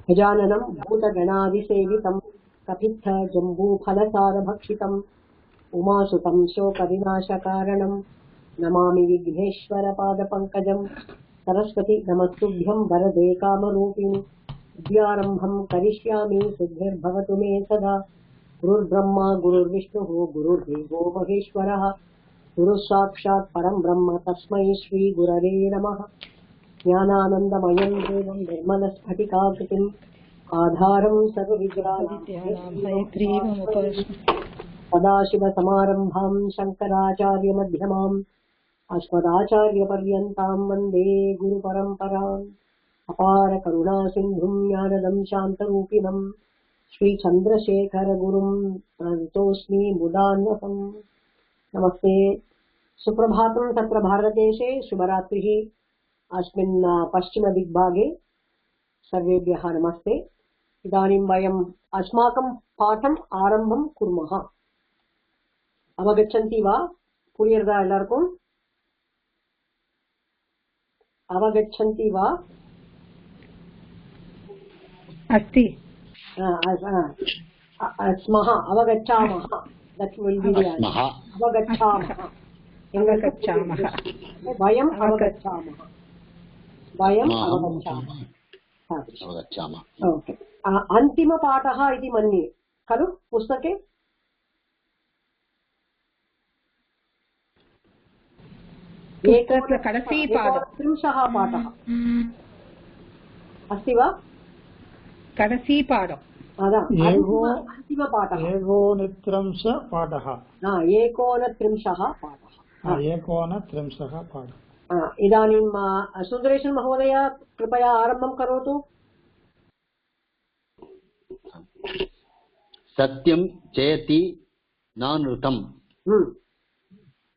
गजाननं भूतगणादिसेवितं कपित्थ जम्बूफलसारभक्षितम् उमासुतं शोकविनाशकारणं नमामि विघ्नेश्वरपादपङ्कजं सरस्वती नमस्तुभ्यं वरदे कामरूपिणि विद्यारम्भं करिष्यामि सिद्धिर्भवतु मे सदा गुरुर्ब्रह्मा गुरुर्विष्णुः गुरुर्देवो महेश्वरः गुरुः साक्षात् परं ब्रह्म तस्मै श्रीगुरवे नमः ज्ञानानन्दमयं देवं निर्मलस्फटिकाकृतिम् आधारं सर्वविद्यानां सदाशिवसमारम्भां शङ्कराचार्यमध्यमाम् अस्मदाचार्यपर्यन्तां वन्दे गुरुपरम्पराम् अपार करुणासिन्धुं ज्ञानदं शान्तरूपिणं श्रीचन्द्रशेखरगुरुं प्रणतोऽस्मि मुदान्वहम्। नमस्ते, सुप्रभातं। तत्र भारतदेशे शुभरात्रिः। अस्मिन् पश्चिमदिग्भागे सर्वेभ्यः नमस्ते। इदानीं वयम् अस्माकं पाठम् आरम्भं कुर्मः। अवगच्छन्ति वा? पुर्यर्दा एल्लार्कुम् अवगच्छन्ति वा? अस्ति। स्मः अवगच्छामः। That will be the answer. अवगच्छामः। वयम् अवगच्छामः। वयम् अवगच्छामः। ओके। अन्तिमपाठः इति मन्ये खलु पुस्तके? एकोनत्रिंशः पाठः अस्ति वा? कड़सी पाठः अन्तिमपाठः एकोनत्रिंशः पाठः। इदानीं सुन्दरेशन् महोदय कृपया आरम्भं करोतु। सत्यं जयति नानृतं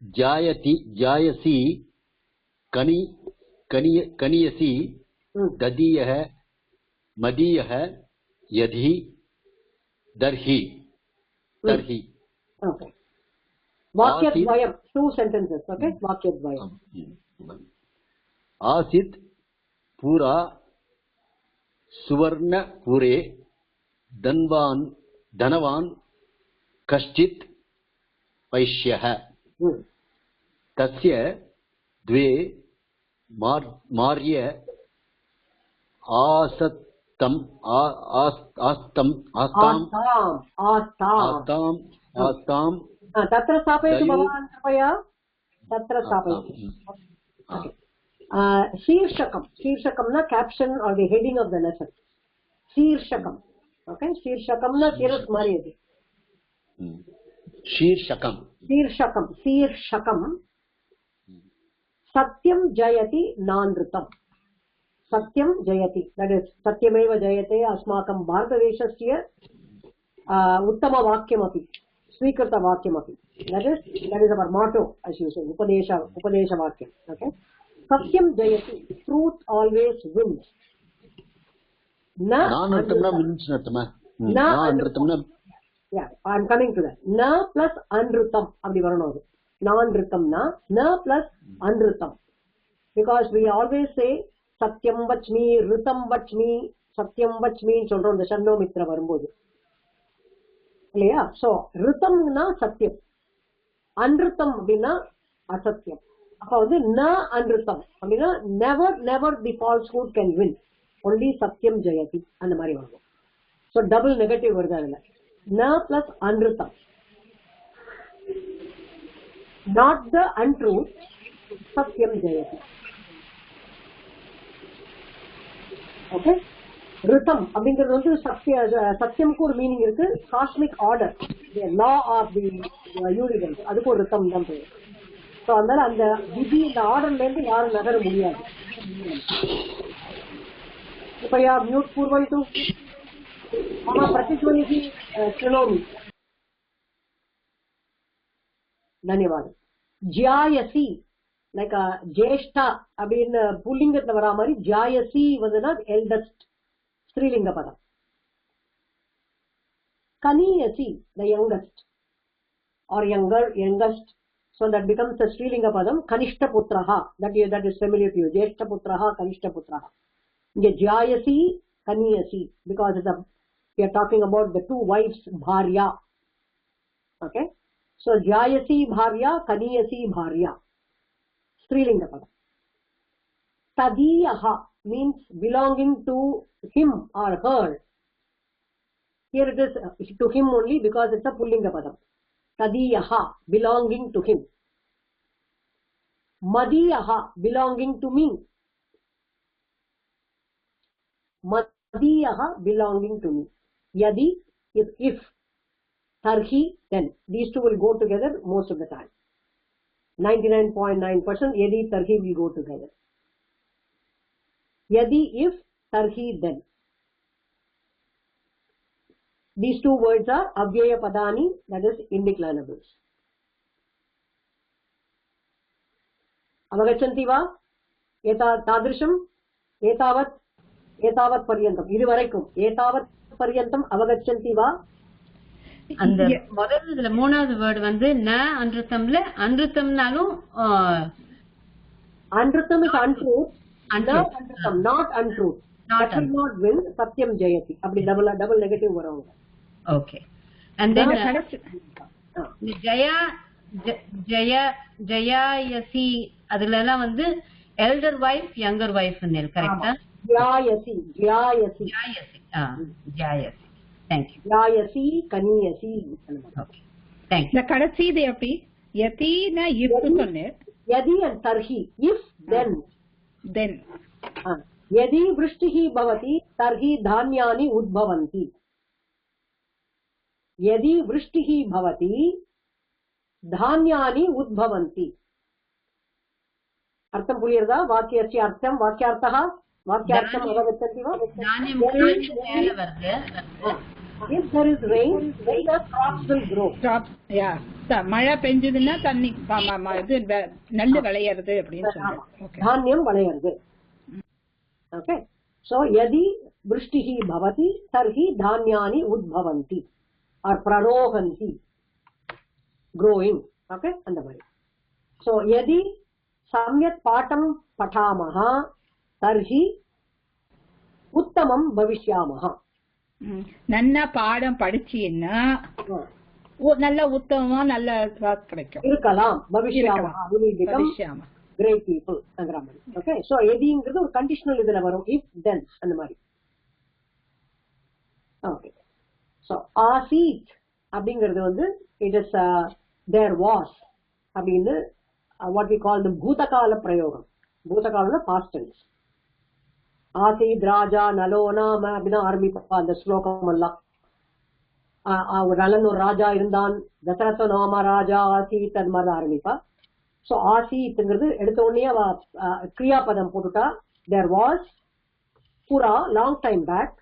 जायसी कनीयसी ददीयः मदीयः यदि दर्हि तर्हि। ओके, वाक्यद्वयं, 2 sentences. ओके, वाक्यद्वयं। आसीत् पुरा सुवर्णपुरे धनवान् कश्चित् वैश्यः तस्य द्वे मार्य आस्ताम् तत्र स्थापयतु भवान् कृपया, तत्र स्थापयतु। शीर्षकं न caption or the heading of the lesson. शीर्षकम्। ओके, शीर्षकं न चिरस्मर्यते। शीर्षकं सत्यं जयति नानृतम्। सत्यं जयति, दट् इस् सत्यमेव जयते अस्माकं भारतदेशस्य उत्तमवाक्यमपि स्वीकृतवाक्यमपि। That is our motto, as you say, उपदेशवाक्यम्। ओके, सत्यं जयति, truth always wins. Yeah, I am coming to that. Na plus anrutam abdi varanum. Nanrutam na plus anrutam, because we always say satyam vachmi rutam vachmi satyam vachmi solrom the shanno mitra varumbodhu illaya. So rutam na satyam, anrutam abina asatyam. appo vandu na anrutam abina never the falsehood can win, only satyam jayati and mari varum. So double negative varudha adula. Na plus anrutam, not the untruth. Satyam jayati. Okay, rutam அப்படிங்கிறது வந்து சத்தியம்க்கு ஒரு meaning இருக்கு. Cosmic order, the law of the universe, அதுக்கு ஒரு ருத்தம் தான் பேரு. So அதனால அந்த விதி, இந்த ஆர்டர்ல இருந்து யாரும் நகர முடியாது. कृपया म्यूट कुर्वन्तु। मम प्रतिध्वनिः शृणोमि। धन्यवादः। ज्यायसी like ज्येष्ठा அப்படின புல்லிங்கத்துல வரா மாதிரி ஜாயசி வந்தனா எல்டஸ்ட் ஸ்திரீலிங்க பதம். கனியசி the youngest or youngest. So that becomes a Strilinga padam. Kanishta putraha. That is familiar to you. Jeshta putraha, Kanishta putraha. Jayasi, Kaniyasi. Because we are talking about the two wives, Bharya. Okay. So Jayasi Bharya, Kaniyasi Bharya. Strilinga padam. Tadiyaha means belonging to him or her. Here it is to him only because it's a Pullinga padam. Tadiyaha, belonging to him. Madiyaha, belonging to me. Madiyaha, belonging to me. Yadi, if. Tarhi, then. These two will go together most of the time. 99.9% Yadi, Tarhi will go together. Yadi, if. Tarhi, then. These two words are Avyaya Padani, that is indeclinables. Avagachanti va? Tadrisham? Etavat paryantam. Iduvaraikum. Etavat paryantam avagachanti va? அந்த முதல்ல இதுல மூணாவது word வந்து ந அன்ருத்தம்ல அன்ருத்தம்னாலும் Anrutam is untruth. Anrutam, not untruth. That will not win. Satyam Jayati. அப்படி double negative வரும். Okay. And then Jayayasi அதுல எல்லாம் வந்து elder wife, younger wife ன்னு கரெக்ட்டா? Jayasi. Thank you. Jayasi, Kaniyasi. Okay. Thank you. இந்த கடைசி இது எப்படி யதினா if சொன்னேன். Yadi and Tarhi. If, then. Yadi vrishtihi bhavati, tarhi dhanyani udbhavanti. Yadi vrishtihi bhavati, dhanyani udbhavanti. Artham puliyarda? Vakyasya artham, vakyartaha? Vakyartham avagachanti va? Dhanyam மேல வருது. If there is rain, then the crops will grow. மழை பெஞ்சதுன்னா தண்ணி இது நெல்லு விளையிறது அப்படின்னு சொல்றேன். தானியம் விளையிறது. Okay. So yadi vrishtihi bhavati tarhi dhanyani udbhavanti or prarohanti, growing. Okay, and the way. So yadi samyat patam patamaha tarhi uttamam bhavishyamaha. நல்லா பாடம் படிச்சீன்னா நல்ல உத்தமமா நல்ல கிடைக்கும் இருக்கலாம். பவிஷ்யாமஹா, we will become great people. Okay, so எதிங்கிறது ஒரு கண்டிஷனல் இதுல வரும். if then அந்த மாதிரி. Okay, so ஆசீத் அப்படிங்கிறது வந்து it is there was அப்படின்னு what we call the பூதகால பிரயோகம். பூதகால past tense. ஆசீத் ராஜா நலோ நாம அப்படின்னா ஆரம்பிப்பா அந்த ஸ்லோகம் எல்லாம். நலன் ஒரு ராஜா இருந்தான், தசரத நாம ராஜா ஆசீத் அது மாதிரி ஆரம்பிப்பா. சோ ஆசீத்ங்கிறது எடுத்த உடனே கிரியாபதம் போட்டுட்டா there was pura long time back,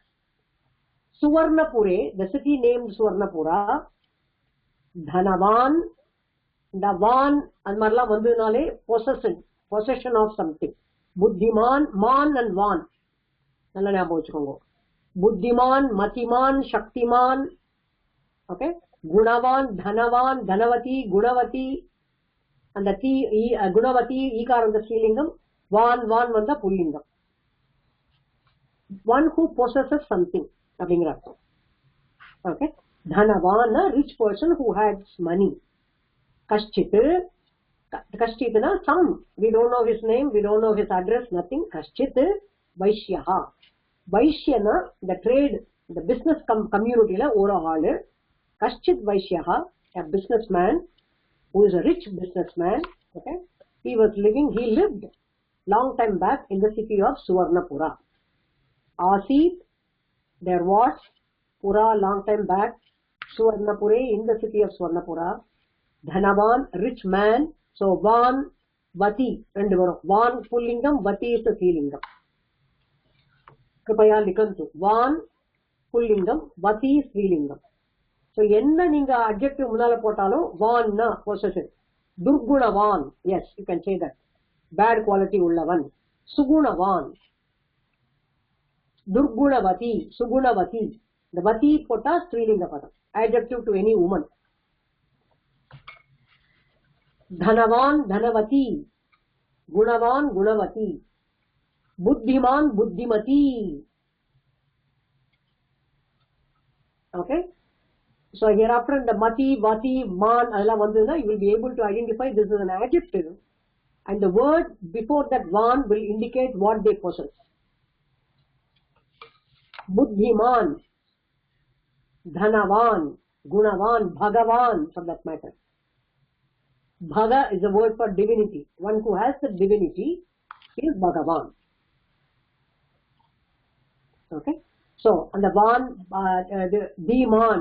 suvarnapure the city named suvarnapura, dhanavan the van அது மாதிரிலாம் வந்ததுனாலே possession of something. புத்திமான் man and van நல்லா ஞாபகம் வச்சுக்கோங்க. புத்திமான் மதிமான் சக்திமான். Okay, குணவான் தனவான் தனவதி குணவதி. அந்த குணவதி ஈகாரம் ஸ்ரீலிங்கம், வான் வந்தா புல்லிங்கம். one who possesses something அப்படிங்கிற அர்த்தம். Okay, தனவான் rich person who has money. கஷ்டித்னா some, we don't know his name, we don't know his address, nothing. கஷ்டித் Vaishya. வைஷ்யனா the trade, the business community ல ஒரு ஆளு. கஷ்டித் Vaishya, a businessman who is a rich businessman. Okay, he lived long time back in the city of Suvarnapura. Asit, there was. Pura, long time back. Suvarnapure, in the city of Suvarnapura. Dhanavan, rich man. So van, vati, rendu varum. Van pullingam, vati is the ஸ்ரீலிங்கம். கிருபையா லிகந்து. வான் புல்லிங்கம், வதி ஸ்ரீலிங்கம். So என்ன நீங்க adjective முன்னால போட்டாலும் வான்னா possession. துர்குணவான், yes you can say that. Bad quality உள்ளவன். சுகுணவான். துர்குணவதி, சுகுணவதி. இந்த வதி போட்டா ஸ்ரீலிங்க பதம். Adjective to any woman. धनवान धनवती, गुणवान गुणवती, बुद्धिमान Buddhimati. Okay, so hereafter in the mati, vati, man adala vanduna, you will be able to identify this is an adjective, and the word before that van will indicate what they possess. Buddhiman, Dhanavan, Gunavan, Bhagavan for that matter. Bhaga is a word for divinity. One who has the divinity is Bhagavan. Okay, so and the van, Dhiman,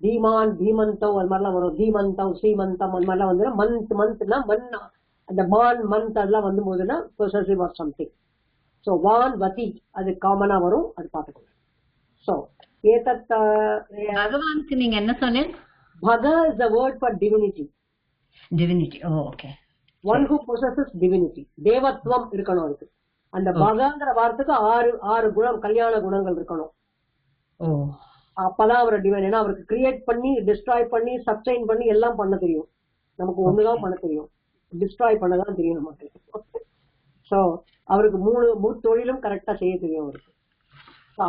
Dhiman, Dhimantav, and Marla varo, Dhimantav, Srimantam, and Marla vandra, month na, man, and the man, month adla vandu moduna, possessive or something. So van, vati, adu common varum, adu paathukom. So, etat பகவானுக்கு நீங்க என்ன சொன்னீங்க? Bhaga is the word for divinity. Divinity. Oh, okay. One who possesses divinity. Devatvam இருக்கணும் அதுக்கு. அந்த பகங்கிற வார்த்தைக்கு ஆறு குணம், கல்யாண குணங்கள் இருக்கணும். அப்பதான் அவர் டிவைன். ஏன்னா அவருக்கு கிரியேட் பண்ணி, டிஸ்ட்ராய் பண்ணி, சப்ஸ்டைன் பண்ணி எல்லாம் பண்ண தெரியும். நமக்கு ஒண்ணுதான் பண்ண தெரியும், டிஸ்ட்ராய் பண்ணதான் தெரியும் நமக்கு. சோ அவருக்கு மூணு தொழிலும் கரெக்டா செய்ய தெரியும் அவருக்கு.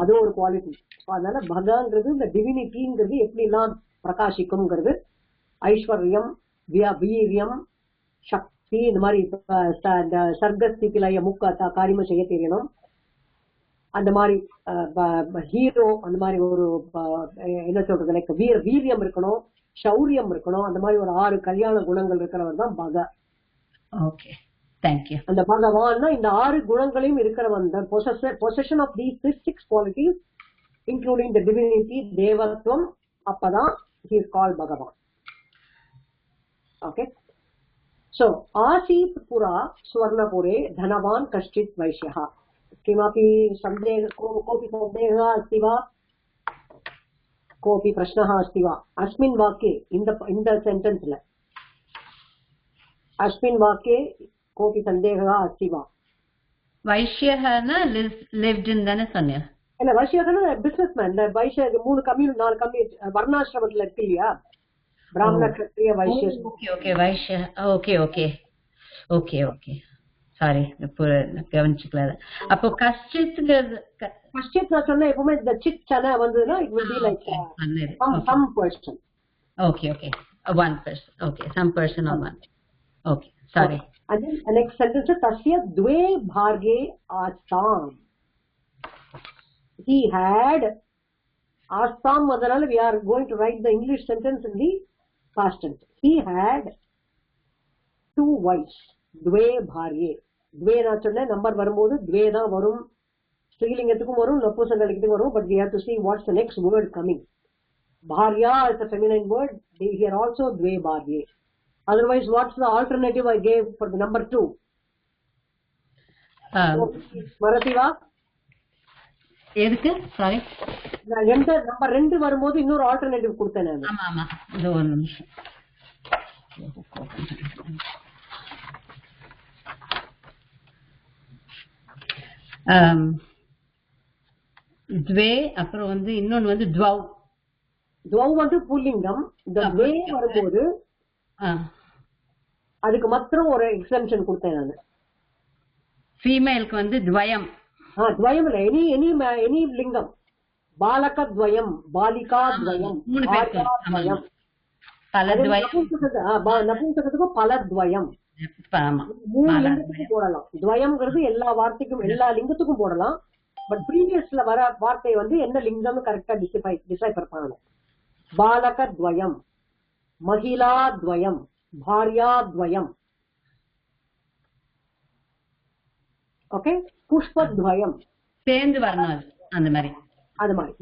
அது ஒரு குவாலிட்டி. அதனால பகங்கிறது இந்த டிவினிட்டிங்கிறது எப்படி எல்லாம் பிரகாசிக்கும்ங்கிறது, ஐஸ்வர்யம், வீரியம், சக்தி, இந்த மாதிரி சர்க்கஸ்திலய முக்க காரியமும் செய்ய தெரியணும். அந்த மாதிரி ஹீரோ, அந்த மாதிரி ஒரு என்ன சொல்றது, லைக் வீரியம் இருக்கணும், சௌரியம் இருக்கணும். அந்த மாதிரி ஒரு 6 கல்யாண குணங்கள் இருக்கிறவர் தான் பக. Okay, thank you. அந்த பகவான் இந்த 6 குணங்களையும் இருக்கிறவன் தான். Possession of these 6 qualities including the divinity, தேவத்வம், அப்பதான் he is called Bhagavan. Okay, so आसीत् पुरा स्वर्णपुरे धनवान् कश्चित् वैश्यः. किमपि कोऽपि सन्देहः अस्ति वा, कोऽपि प्रश्नः अस्ति वा अस्मिन् वाक्ये? in the sentence la अस्मिन् वाक्ये कोऽपि सन्देहः अस्ति वा? वैश्यः न lived in தான சொன்னீங்க? இல்ல, வைஷ்யகனா பிசினஸ்மேன். இந்த வைஷ்ய 3 கம்யூனிட்டி 4 கம்யூனிட்டி வர்ணாசிரமத்துல இருக்கு இல்லையா, பிராமண, கத்திரிய, வைஷ்ய. ஓகே ஓகே, வைஷ்ய. Okay okay okay okay, sorry கவனிச்சுக்கல. அப்போ கஷ்டித் நான் சொன்ன எப்பவுமே இந்த சிட் சன வந்ததுன்னா it will be like some person. Okay okay, one person. Okay, some person or one. Okay, sorry. And then the next sentence, tasya dve bharge astam. He had astam vadanaal we are going to write the English sentence in the past tense. He had 2 wives. dve bharge. dve na சொன்ன number வரும்போது dve தான் வரும், ஸ்ரீலிங்கத்துக்கும் வரும், நபுசங்கலிங்கத்துக்கும் வரும். But we have to see what's the next word coming. bharya is a feminine word. Here also dve bharge. Otherwise, what's the alternative I gave for the number 2? Marathi-va? எதுக்கு? Sorry, number 2 வரும்போது இன்னொரு alternative கொடுத்தேன் நான். ஆமா ஆமா, இது ஒரு நிமிஷம். துவே, அப்புறம் இன்னொன்னு துவவ். துவவ் புல்லிங்கம். இந்த துவே வரும்போது அதுக்கு மாத்திரம் ஒரு எக்ஸம்ஷன் கொடுத்தேன் நான். ஃபீமேலுக்கு துவயம். துவயம் இல்ல, எனி லிங்கம். பாலக துவயம், பாலிகா துவயம், துவயம். நபும்சகத்துக்கும் பலத்வயம். 3 லிங்கத்துக்கும் போடலாம். துவயம்ங்கிறது எல்லா வார்த்தைக்கும், எல்லா லிங்கத்துக்கும் போடலாம். பட் ப்ரீவியஸ்ல வர வார்த்தை என்ன லிங்கம் கரெக்டா டிசைஃபர் பண்ணணும். பாலக துவயம், மகிழா துவயம், பாரியா துவயம். ஓகே, புஷ்பத்வயம் சேர்ந்து வரணும். அந்த மாதிரி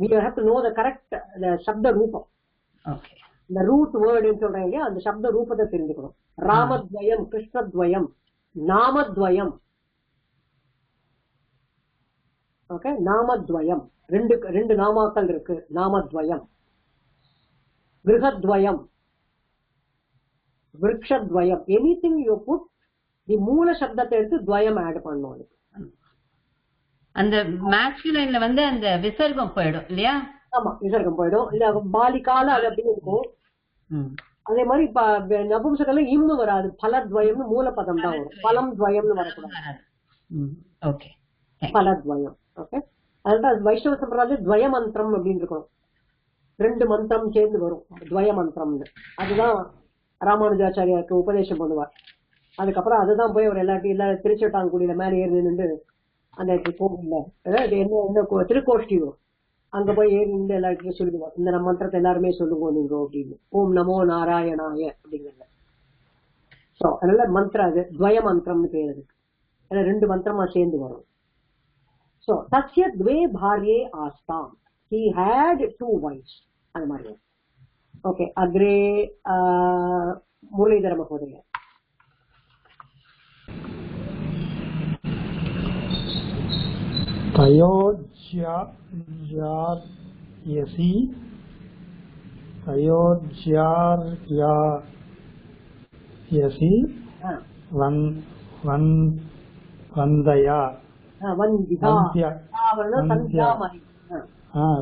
we have to know the correct சப்த ரூபம். ஓகே, இந்த ரூட் வேர்டு சொல்றேன் இல்லையா, அந்த சப்த ரூபத்தை தெரிஞ்சுக்கணும். ராமத்வயம், கிருஷ்ணத்வயம், நாமத்வயம். ஓகே, நாமத்வயம் 2 நாமாக்கள் இருக்கு. நாமத்வயம், கிருஹத்வயம், விருக்ஷத்வயம். எனிதிங் யூ புட் தி மூல சப்தத்தை எடுத்து துவயம் ஆட் பண்ணணும். அந்த மேஸ்குலைன்ல அந்த விசர்க்கம் போயிடும் இல்லையா? ஆமா, விசர்க்கம் போயிடும். இல்ல பாலிகால அது அப்படி இருக்கும். அதே மாதிரி இப்ப நபும்சகல்ல இம்மு வராது, பலத்வயம்னு மூலப்பதம் தான் வரும், பலம் துவயம்னு வரக்கூடாது. ஓகே, பலத்வயம். ஓகே, அதுதான் வைஷ்ணவ சம்பிரதாயத்துல துவய மந்திரம் அப்படின்னு இருக்கணும். 2 மந்திரம் சேர்ந்து வரும் துவய மந்திரம்னு. அதுதான் ராமானுஜாச்சாரியாருக்கு உபதேசம் பண்ணுவார். அதுக்கப்புறம் அதுதான் போய் அவர் எல்லாரும் திருச்செட்டாங்குடியில மேலே ஏறி நின்று அந்த கோவில்ல என்ன திருக்கோஷ்டியோ அங்க போய் ஏறி நின்று எல்லாருக்கும் சொல்லுவார், இந்த மந்திரத்தை எல்லாருமே சொல்லுவோம் நீங்க அப்படின்னு, ஓம் நமோ நாராயணாய அப்படிங்கிறது. சோ அதனால மந்திரம் அது துவய மந்திரம்னு பேர் அதுக்கு. ஏன்னா 2 மந்திரமா சேர்ந்து வரும். சோ தஸ்ய த்வே பாரியே ஆஸ்தாம், he had 2 wives. அது மாதிரி. ஓகே, அக்ரே முரளிதர மகோதய. तयोज्यार्यसि वन्दया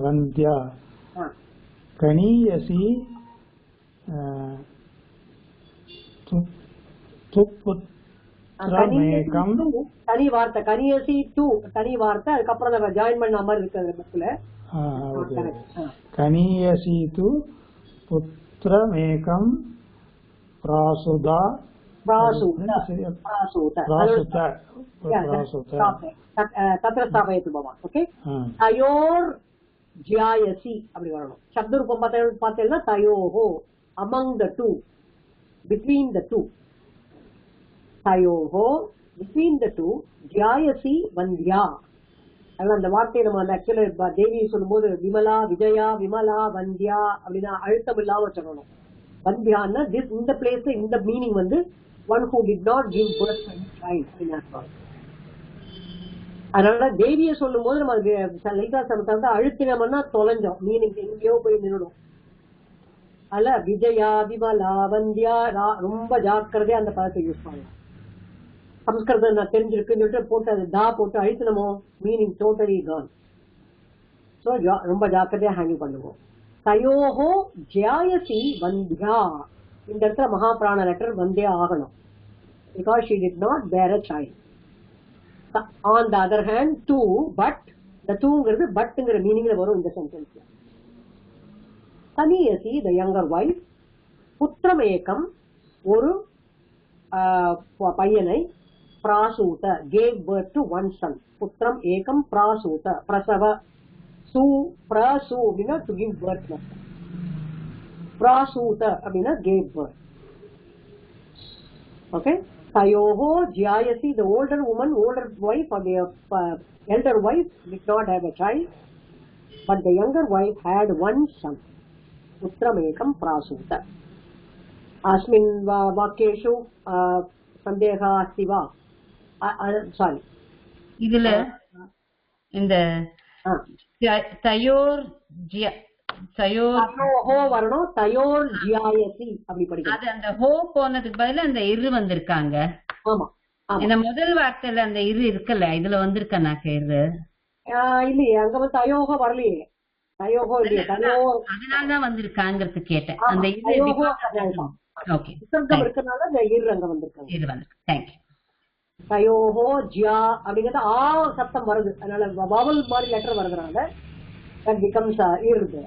वन्द्या कनीयसि துப்புத்ரமேகம். தனி வார்த்தை கனியசி டூ, தனி வார்த்தை, அதுக்கப்புறம் ஜாயின் பண்ண மாதிரி இருக்கு. கனியசி து புத்திரமேகம் பிராசுதா தத்ர ஸ்தாபயத்து பவான். ஓகே, தயோர் ஜியாயசி அப்படி வரணும். சப்த ரூபம் பார்த்தீங்கன்னா தயோஹோ, among the two, between the two. தயோஹோ between the two, ஜியாயசி வந்தியா. அதனால அந்த வார்த்தையை நம்ம அந்த ஆக்சுவலா தேவியை சொல்லும் போது விமலா விஜயா விமலா வந்தியா அப்படின்னா அழுத்தம் இல்லாம சொல்லணும். வந்தியான்னா இந்த பிளேஸ்ல இந்த மீனிங் வந்து one who did not give birth to any child அப்படின்னு அர்த்தம். அதனால தேவியை சொல்லும் போது நம்ம லலிதா சமத்தை அழுத்தினோம்னா தொலைஞ்சோம், மீனிங் எங்கேயோ போய் நின்னுடும். அல்ல விஜயா விமலா வந்தியா ரொம்ப ஜாக்கிரதையா அந்த பதத்தை யூஸ் பண்ணலாம். சம்ஸ்கிருதம் நான் தெரிஞ்சிருக்குன்னு சொல்லிட்டு போட்டு அது தா போட்டு அழுத்தினமோ மீனிங் டோட்டலி கான். சோ ரொம்ப ஜாக்கிரதையா ஹேண்டில் பண்ணுவோம். தயோஹோ ஜியாயசி வந்தியா, இந்த இடத்துல மகாபிராண லெட்டர் வந்தே ஆகணும். Because she did not bear a child. On the other hand do, but இந்த டூங்கிறது பட்ங்கிற மீனிங்ல வரும் இந்த சென்டென்ஸ்ல. கனியசி த யங்கர் வைஃப், புத்திரமேகம் ஒரு பையனை, பிராசூத gave birth to one son, புத்திரம் ஏகம் பிராசூத பிரசவ, சு பிரசு அப்படின்னா to give birth, பிராசூத அப்படின்னா gave birth. ஓகே, தயோஹோ ஜியாயசி, the older woman, older wife or the elder wife did not have a child, but the younger wife had one son, புத்திரமேகம் பிராசூத. अस्मिन् वाक्येषु सन्देहः अस्ति वा? सारी இதுல இந்த தயோர் தயோஹோ வரணும், தயோர் ஜியாயசி அப்படி படிக்கணும். அது அந்த ஹோ போனதுக்கு பதிலா அந்த இரு வந்திருக்காங்க. ஆமா, இந்த முதல் வார்த்தையில அந்த இரு இருக்கல, இதுல வந்திருக்கானாக்க இரு இல்லையே, அங்க வந்து தயோஹோ வரலையே. தயோஹோ இல்லையே, அதனாலதான் வந்திருக்காங்கிறது கேட்டேன். அந்த ஓகே இருக்கனால இந்த இரு அங்க வந்திருக்காங்க. இது வந்து தேங்க்யூ. தயோஹோ ஜியா அப்படிங்கிறது ஆ சத்தம் வருது, அதனால வவல் மாதிரி லெட்டர் வருதுனால that becomes இருக்கு.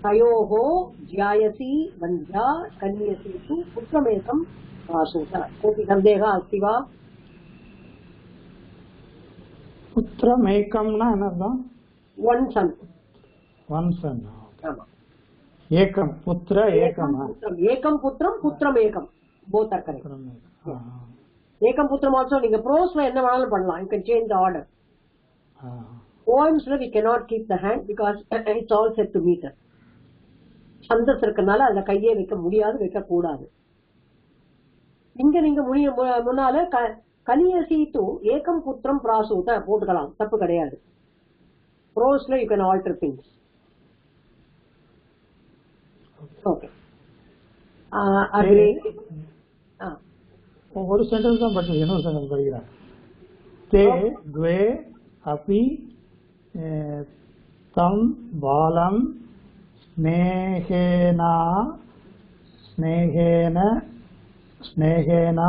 தயோஹோ ஜியாயசி வந்தியா கன்யசி து புத்திரமேகம் பிராசூத. கோபி சந்தேகः अस्ति वा? புத்திரமேகம்னா என்னதான்? one son. one son. ஆமா, ஏகம் புத்திர ஏகம் ஏகம் புத்திரம் புத்திரம் ஏகம், both are correct. ஏகம் புத்திரம் ஆல்சோ நீங்க ப்ரோஸ்ல என்ன வேணாலும் பண்ணலாம். you can change the order. poemsல we cannot keep the hand because it's all set to meter. சந்தஸ் இருக்கனால அதுல கையே வைக்க முடியாது, வைக்க கூடாது. இங்க நீங்க முன்னால கனியசி து ஏகம் புத்திரம் பிராசூத போட்டுக்கலாம், தப்பு கிடையாது. ப்ரோஸ்ல you can alter things. okay. ஒரு சென்டென்ஸ் தான் படிச்சு இன்னொரு சென்டென்ஸ் படிக்கிறேன். தே த்வே அபி தம் பாலம் ஸ்நேகேனா ஸ்நேகேன ஸ்நேகேனா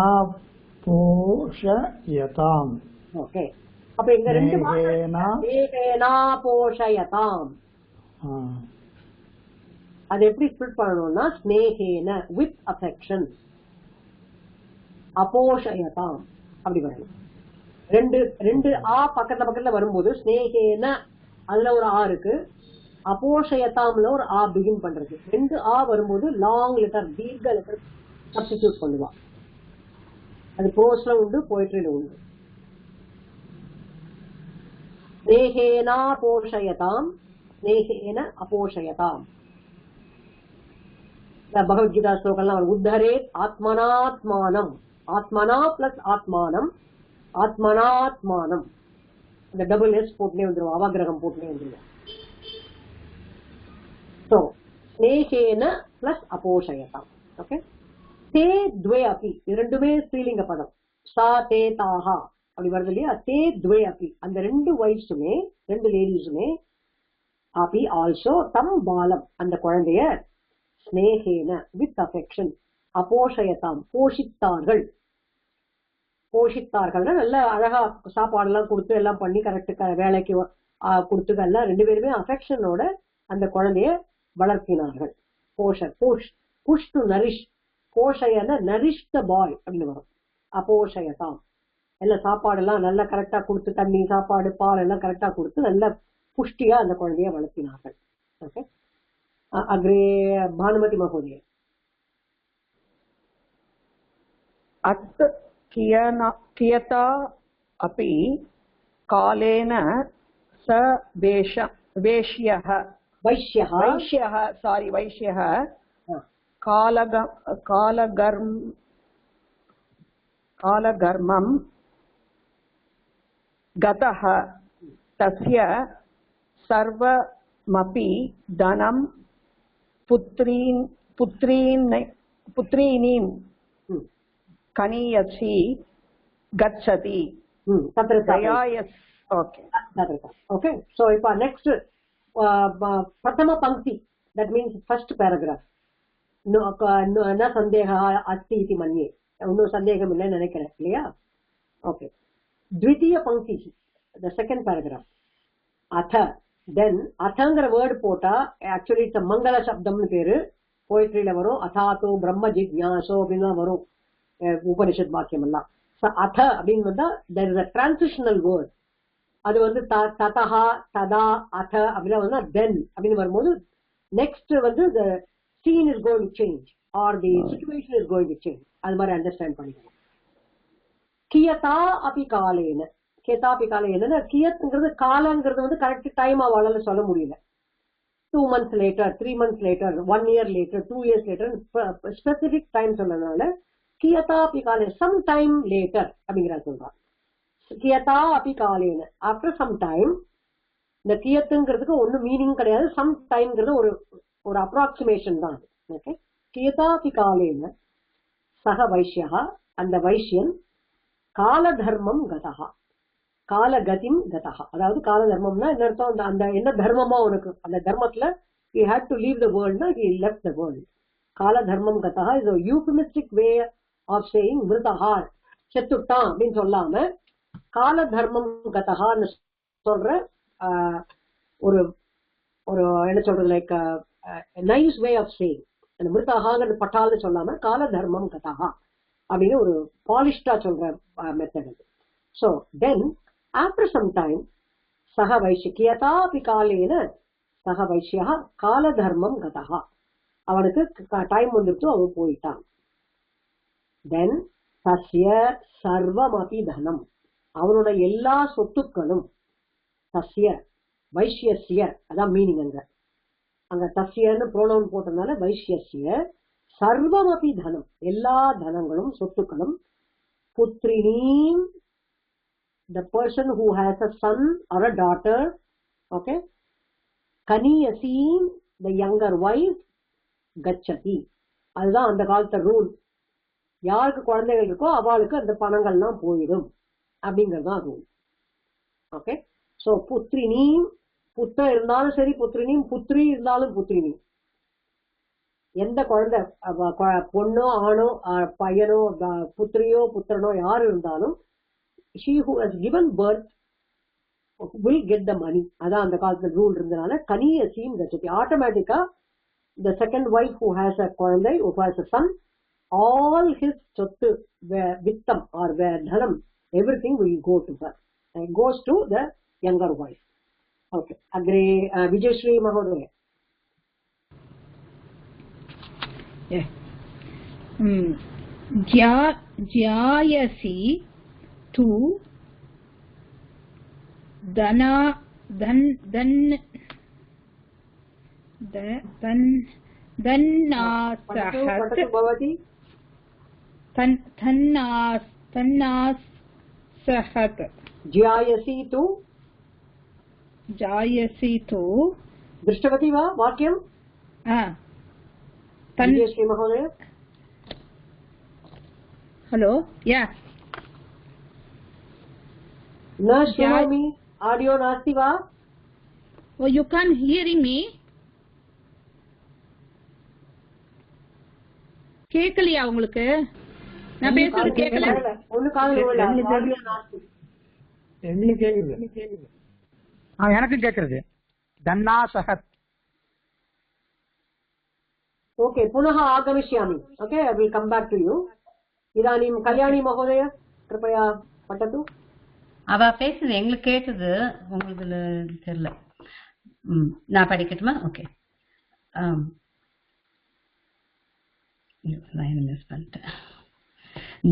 போஷயதாம். ஓகே, அப்ப இங்க ரெண்டு ஸ்நேகேனா போஷயதாம். அது எப்படி ஸ்பிளிட் பண்ணணும்னா ஸ்நேகேன வித் அஃபெக்ஷன், அபோஷயதாம் அப்படி வரணும். ரெண்டு ஆ பக்கத்துல வரும்போது ஸ்நேகேன அதுல ஒரு ஆ இருக்கு, அபோஷயதாம்ல ஒரு ஆ பிகின் பண்றது. ரெண்டு ஆ வரும்போது லாங் லெட்டர் தீர்க்க லெட்டர் சப்ஸ்டிடியூட் பண்ணுவா. அது ப்ரோஸ்ல உண்டு, போய்ட்ரியில உண்டு. ஸ்நேகேனா போஷயதாம், ஸ்நேகேன அபோஷயதாம். பகவத்கீதா ஸ்லோகம்லாம் உத்தரேத் ஆத்மனாத்மானம், ஆத்மனா பிளஸ் ஆத்மானம், ஆத்மனாத்மானம். இந்த டபுள் எஸ் போட்டுனே வந்துருவோம், அவாகிரகம் போட்டுனே வந்துருவோம். சோ ஸ்நேகேன பிளஸ் அபோஷயதாம். ஓகே, தே த்வே அபி, இரண்டுமே ஸ்ரீலிங்க பதம். சா தே தாஹா அப்படி வருது இல்லையா? தே த்வே அபி, அந்த ரெண்டு வைஃப்ஸுமே, ரெண்டு லேடிஸுமே, அபி ஆல்சோ, தம் பாலம் அந்த குழந்தைய, ஸ்நேகேன வித் அஃபெக்ஷன், அபோஷயதாம் போஷித்தார்கள். போஷித்தார்கள்னா நல்ல அழகா சாப்பாடு எல்லாம் கொடுத்து எல்லாம் பண்ணி கரெக்ட் வேலைக்கு கொடுத்து எல்லாம் ரெண்டு பேருமே அஃபெக்ஷனோட அந்த குழந்தைய வளர்த்தினார்கள். புஷ் டு நரிஷ், போஷயன நரிஷ் த பாய் அப்படின்னு வரும். அபோஷயதாம், எல்லாம் சாப்பாடு எல்லாம் நல்லா கரெக்டா கொடுத்து, தண்ணி சாப்பாடு பால் எல்லாம் கரெக்டா கொடுத்து நல்ல புஷ்டியா அந்த குழந்தைய வளர்த்தினார்கள். ஓகே, அக்ரே பானுமதி மகோதய. அத் கியதா अपि कालेन स वैश्यः कालगर्मं गतः तस्य सर्वमपि धनं पुत्रीनीं कनीयसी गच्छति. Okay, so ipa next prathama pankti, that means first paragraph. No na sandeha asti iti manye, unno sandegam illa nenikren illaya. Okay, dvitiya pankti, the second paragraph. Atha, then athangra word pota, actually it's a mangala shabdam nu peru, poetry la varum. Athato brahma jignaso appadina varum upanishad vakyam ella. So atha அப்படினு வந்தா there is a transitional word. அது வந்து ததஹா ததா அத அப்படினா வந்து then அப்படினு வரும்போது next வந்து the scene is going to change or the situation is going to change. அது மாதிரி அண்டர்ஸ்டாண்ட் பண்ணிக்கணும். கியதா அபி காலேன, கியதா அபி காலேன, கியத்ங்கிறது காலங்கிறது வந்து கரெக்ட் டைம் அவளால சொல்ல முடியல. 2 months later, 3 months later, 1 year later, 2 years later, specific time சொன்னதுனால கியதா அபி காலே, சம் டைம் லேட்டர் அப்படிங்கிற சொல்றான். கியதா அபி காலேன, ஆஃப்டர் சம் டைம். இந்த கியத்துங்கிறதுக்கு ஒன்னும் மீனிங் கிடையாது, சம் டைம்ங்கிறது ஒரு அப்ராக்சிமேஷன் தான். ஓகே, கியதா அபி காலேன சக வைஷ்யா, அந்த வைஷ்யன், கால தர்மம் கதஹா, காலகதிம் கதஹா. அதாவது கால தர்மம்னா என்ன அர்த்தம்? அந்த என்ன தர்மமா உனக்கு, அந்த தர்மத்துல he had to leave the world, he left the world. கால தர்மம் கதஹா is a euphemistic way of saying மிருதஹா, செத்துட்டான் அப்படின்னு சொல்லாம கால தர்மம் கதஹான்னு சொல்ற ஒரு ஒரு என்ன சொல்றது, like nice way of saying. அந்த மிருதஹாங்கிறது பட்டால்னு சொல்லாம கால தர்மம் கதஹா அப்படின்னு ஒரு பாலிஷ்டா சொல்ற method. So then after some time சக வைஷ்ய, கியதா அபி காலேன சக வைஷ்யா கால தர்மம் கதஹா, அவனுக்கு டைம் வந்துட்டு அவன் போயிட்டான். தென் தஸ்ய சர்வமபி தனம், அவனோட எல்லா சொத்துக்களும், தஸ்ய வைஷ்யஸ்ய அதான் மீனிங். அங்க தஸ்யன்னு ப்ரோனவுன் போட்டதுனால வைஷ்யஸ்ய சர்வமபி தனம், எல்லா தனங்களும் சொத்துக்களும், புத்ரினீம், the person who has a son or a daughter, okay, கனியசீம், the younger wife, கச்சதி. அதுதான் அந்த காலத்து ரூல். யாருக்கு குழந்தைகள் இருக்கோ அவளுக்கு அந்த பணங்கள்லாம் போயிடும் அப்படிங்கறதுதான் ரூல். ஓகே, சோ புத்ரினி, புத்திர இருந்தாலும் சரி புத்ரினி, புத்ரி இருந்தாலும் புத்ரினி, எந்த குழந்தை பொண்ணோ ஆணோ பையனோ புத்திரியோ புத்திரனோ யாரு இருந்தாலும் she who has given birth will get the money. அதான் அந்த காலத்துல ரூல் இருந்தனால கனியசீம் கச்சதி. ஆட்டோமேட்டிக்கா the second wife who has a குழந்தை who has a son, all his சொத்து வித்தம் or தனம் everything will go to her. It goes to the younger wife. Okay. Agre Vijayashree Mahodaya. ज्यायसि तु तन्नासहत् ज्यायसि तु दृष्टवती वा वाक्यं? विजयश्री महोदय. हेलो या न शृणोमि. ऑडियो नास्ति वा? You can hearing me? கேக்கலையா உங்களுக்கு? நான் பேசுறது கேக்கல. ஒண்ணு காதுல விழல. ஆடியோ நாஸ்தி. எங்களுக்கு கேக்குது. எனக்கு கேக்குது. தன்னா சஹத். Okay, पुनः आगमिष्यामि. Okay, I will come back to you. इदानीं कल्याणी महोदय कृपया पठतु. அவ பேசுது எங்களுக்கு கேக்குது, உங்களுக்கு தெரியல. நான் படிக்கட்டுமா? ஓகே. லைன் மிஸ் பண்ணிட்டேன்.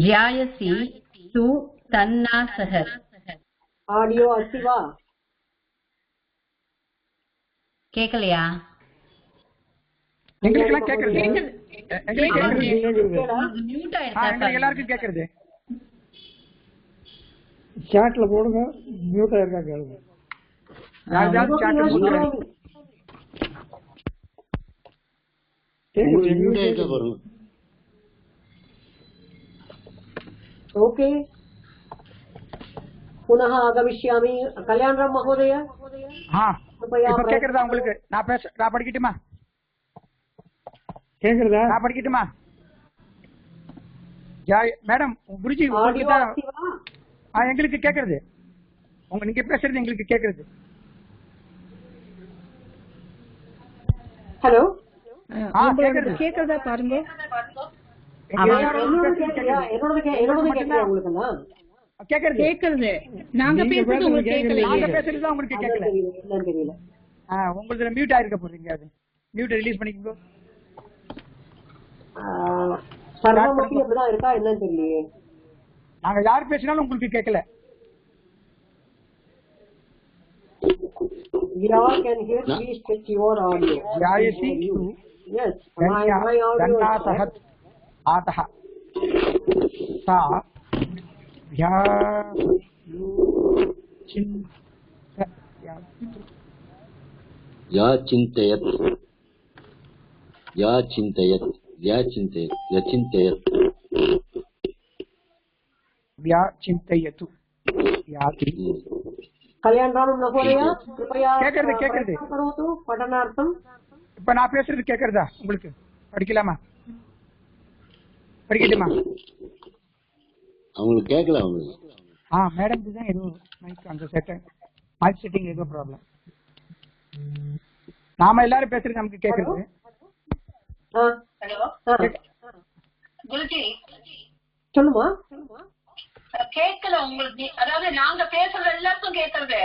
ஜாயசி து தன்னாசஹத். ஆடியோ अस्ति वा? கேக்கலையா? எங்களுக்கெல்லாம் கேக்குது. மியூட் ஆயிடுச்சா? எல்லாருக்கும் கேக்குது. சாட்ல போடுங்க. மியூட் ஆயிருக்கா கேளுங்க. யாராவது சாட்ல போடுங்க. மியூட் ஆயிருக்கா பாருங்க. ओके, पुनः आगमिष्यामि. कल्याणराम महोदय. हां, இப்ப கேக்குறதா உங்களுக்கு? நான் படிக்கட்டுமா? கேக்குறதா? நான் படிக்கட்டுமா? மேடம் குருஜி உங்களுக்கு தான். எங்களுக்கு கேக்குறது. நீங்க பேசுறது எங்களுக்கு கேக்குறது. ஹலோ. கேக்குறதா பாருங்க. கேக்குறது. நாங்க பேசுறது உங்களுக்கு கேக்கல. நாங்க பேசுறது தான் உங்களுக்கு கேக்கல. தெரியல. உங்களுக்கு மியூட் ஆயிருக்க போறீங்க. அது மியூட் ரிலீஸ் பண்ணிக்கோ. சர்வமபி அப்படிதான் இருக்கா என்னன்னு தெரியலையே. நாங்க யார் பேசினாலும் உங்களுக்கு கேக்கல. We all can hear. Please check your audio. Jayasi. Yes. My audio. Danna sahat atah. Sa ya चिन्तयत् व्याचिन्तयतु याति. कल्याणराम महोदय कृपया கேக்குறது करोतु पठनार्थम. இப்ப நான் பேசுறது கேக்குறதா உங்களுக்கு? படிக்கலாமா? படிக்கட்டுமா? அவங்களுக்கு கேட்கல. அவங்களுக்கு மேடம் இதுதான் ஏதோ மைக் அந்த மைக் செட்டிங் ஏதோ ப்ராப்ளம். நாம எல்லாரும் பேசுறது நமக்கு கேக்குறது. ஹலோ குருஜி சொல்லுமா? கேட்கல உங்களுக்கு. அதாவது நாங்க பேசுறது எல்லாருக்கும் கேக்குறது,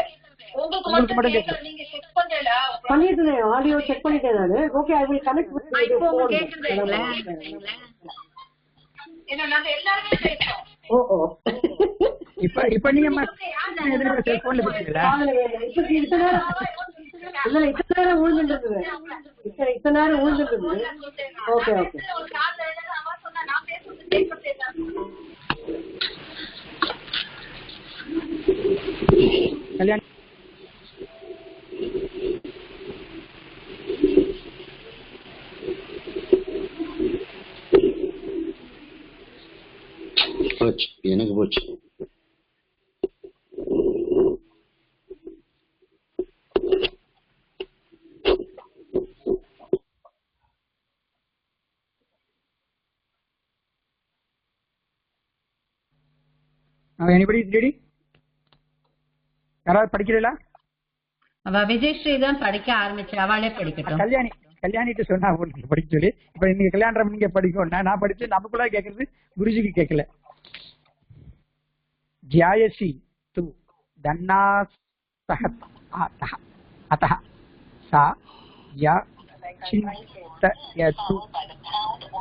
உங்களுக்கு மட்டும் கேட்கல. நீங்க செக் பண்ணல? பண்ணிட்டேன், ஆடியோ செக் பண்ணிட்டேன் நானு. Okay, I will connect with the phone. ஏன்னா நாங்க எல்லாரும் பேசுறோம். ஓ இப்ப நீங்க எதிர செல்போன்ல பேசுறீங்களா? இல்ல இத்தனை நேரம் ஊழ்ந்துட்டு இத்தனை நேரம் ஊழ்ந்துட்டு. Okay okay. கல்யாணம் போச்சு, எனக்கு போச்சு. Anybody ready? யாராவது படிக்கிறீங்களா? அவ விஜயஸ்ரீ தான் படிக்க ஆரம்பிச்சு, அவளே படிக்கட்டும். கல்யாணிட்டு சொன்னா உங்களுக்கு படிக்க சொல்லி, இப்ப நீங்க கல்யாணம் நீங்க படிக்கணும். நான் படிச்சு நமக்குள்ள கேட்கறது குருஜிக்கு கேட்கல. ஜியாயசி து தன்னா சஹத் அத்தஹ சா யா சிந்தயது.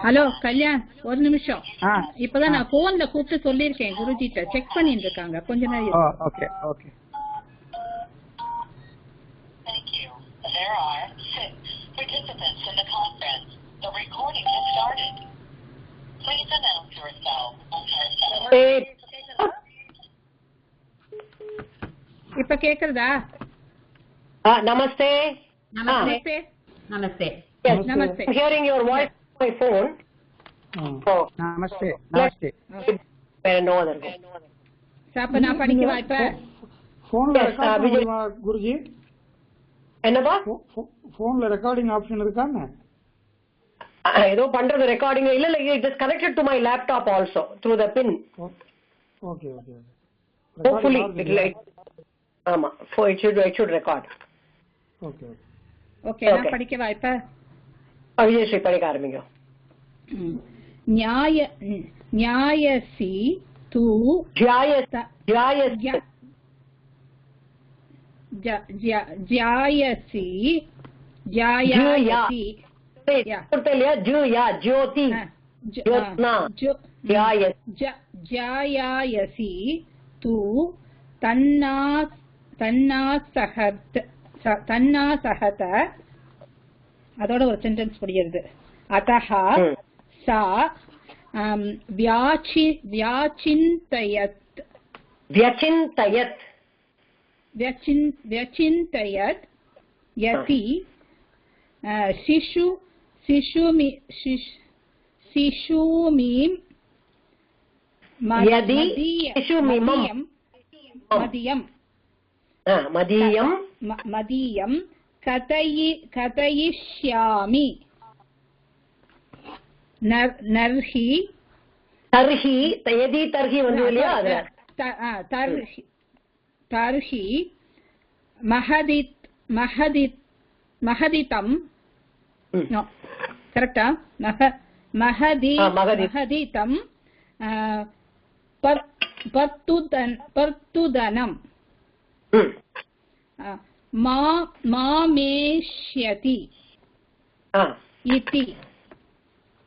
ஹலோ கல்யாண், ஒரு நிமிஷம். இப்பதான் நான் போன்ல கூப்பிட்டு சொல்லிருக்கேன் குருஜிட்ட, செக் பண்ணிட்டு இருக்காங்க, கொஞ்ச நேரம். Okay okay. There are 6 participants in the conference. The recording has started. Please announce yourself. இப்ப கேக்குறதா? நமஸ்தே. நமஸ்தே. நமஸ்தே. Yes, Namaste. I'm hearing your voice on my phone. Namaste. Namaste. No other way. அப்ப நான் படிக்கவா இப்ப? போன்ல ரெக்கார்ட் பண்ணுமா குருஜி? என்னப்பா? போன்ல ரெக்கார்டிங் ஆப்ஷன் இருக்கானே? ஏதோ பண்றது ரெக்கார்டிங் இல்ல இல்ல, it is connected to my laptop also through the pin. Okay okay. Hopefully it will. ஆமா, so it should record. Okay okay. Okay, நான் படிக்கவா இப்ப? விஜயஸ்ரீ படிக்க ஆரம்பிங்க. ஞாயசி து ஜாயசி து தன்னாசஹத, அதோட ஒரு சென்டென்ஸ் படிக்கிறது. அதஹா சா व्यचिन्तयत् यति शिशुमीं मदीयं कथयिष्यामि नर्हि तर्हि महदितं करेक्टा? महदितं पर्तुदनं मामेष्यति इति.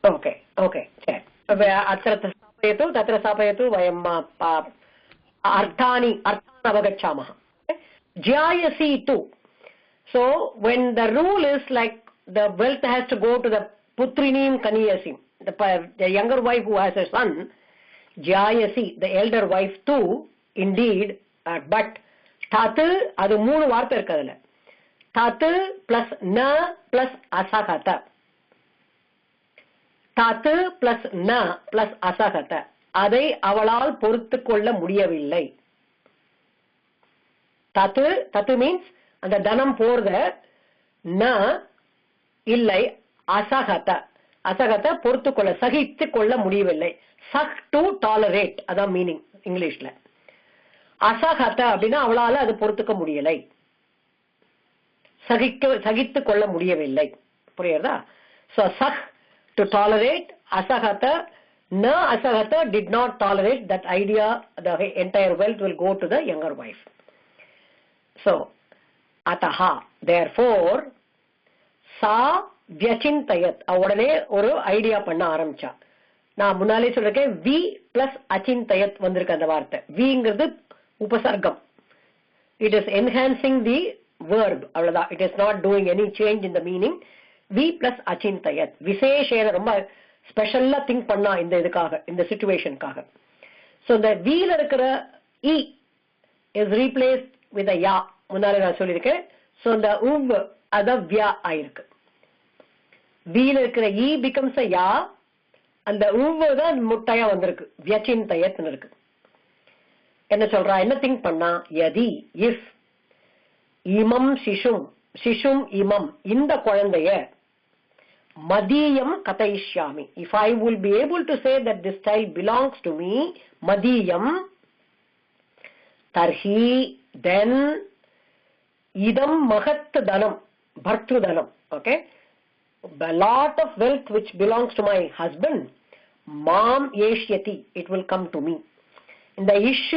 ओके ओके, अत्र स्थापयतु, तत्र स्थापयतु, वयं अर्थान् अवगच्छामः. Jayasi tu. So when the rule is like the wealth has to go to the putrinim kaniyasim, the younger wife who has a son, Jayasi, the elder wife too, indeed, but tatu adu moonu vaartha irukadula. Tatu plus na plus asakata. Tatu plus na plus asakata. அதை அவளால் பொறுத்து கொள்ள முடியவில்லை. தத்து தத்து means அந்த தனம் போறத, ந இல்லை, அசகத அசகத பொறுத்து கொள்ள, சகித்து கொள்ள முடியவில்லை. சக் டு டாலரேட், அதான் மீனிங் இங்கிலீஷ்ல. அசகத அப்படின்னா அவளால அது பொறுத்துக்க முடியலை, சகித்து கொள்ள முடியவில்லை. புரியுறதா? சோ சக் டு டாலரேட், அசகத na asagata did not tolerate that idea, the entire wealth will go to the younger wife. So ataha, therefore sa vyachintayat, உடனே ஒரு ஐடியா பண்ண ஆரம்பிச்சா. நான் முன்னாலே சொல்லிருக்கேன், வி பிளஸ் அச்சிந்தயத் வந்திருக்கு அந்த வார்த்தை. விங்கிறது உபசர்க்கம், it is enhancing the verb, அவ்வளவுதான். It is not doing any change in the meaning. வி பிளஸ் அச்சிந்தயத், விசேஷேன ரொம்ப ஸ்பெஷலா திங்க் பண்ணா இந்த இதுக்காக, இந்த சிச்சுவேஷனுக்காக. சோ இந்த வீல இருக்கிற இ இஸ் ரீப்ளேஸ்ட் வித் யா, முன்னாலே நான் சொல்லியிருக்கேன். சோ இந்த உவ் அத வியா ஆயிருக்கு. வீல இருக்கிற இ பிகம்ஸ் அ யா, அந்த உவ் தான் முட்டையா வந்திருக்கு, வியச்சிந்தயத்னு இருக்கு. என்ன சொல்றா, என்ன திங்க் பண்ணா, யதி இஃப் இமம் சிசும், சிசும் இமம் இந்த குழந்தைய, madiyam katayishyami, if I will be able to say that this child belongs to me, madiyam, tarhi then idam mahat dhanam bhartru dhanam. Okay, a lot of wealth which belongs to my husband, mam yeshyati, it will come to me. இந்த ish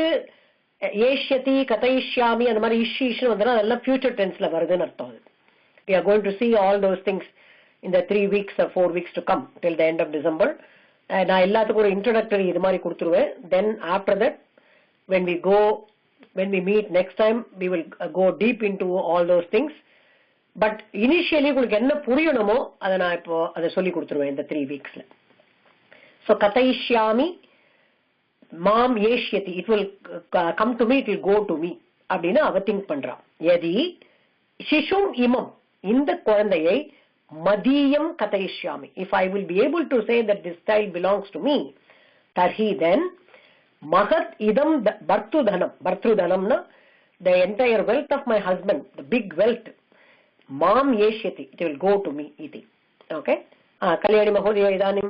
yeshyati katayishyami அந்த மாதிரி ish ishnu வந்தா அதெல்லாம் future tense ல வருதுன்னு அர்த்தம். We are going to see all those things in the 3 weeks or 4 weeks to come till the end of December. நான் எல்லாத்துக்கும் ஒரு introductory இது மாதிரி கொடுத்துருவேன். Then after that when we meet next time we will go deep into all those things. But initially உங்களுக்கு என்ன புரியணுமோ அதை நான் இப்போ அதை சொல்லி கொடுத்துருவேன் இந்த 3 weeksல. So katayishyami mam yeshyati, it will come to me, it will go to me அப்படின்னு அவ திங்க் பண்றான். யதி சிசும் இமம், இந்த குழந்தையை madiyam katayishyami, if I will be able to say that this child belongs to me, tarhi then mahat idam bhartru na the entire wealth of my husband, the big wealth, mam yeshyati, it will go to me iti. Okay, kalyani mahodaya idanim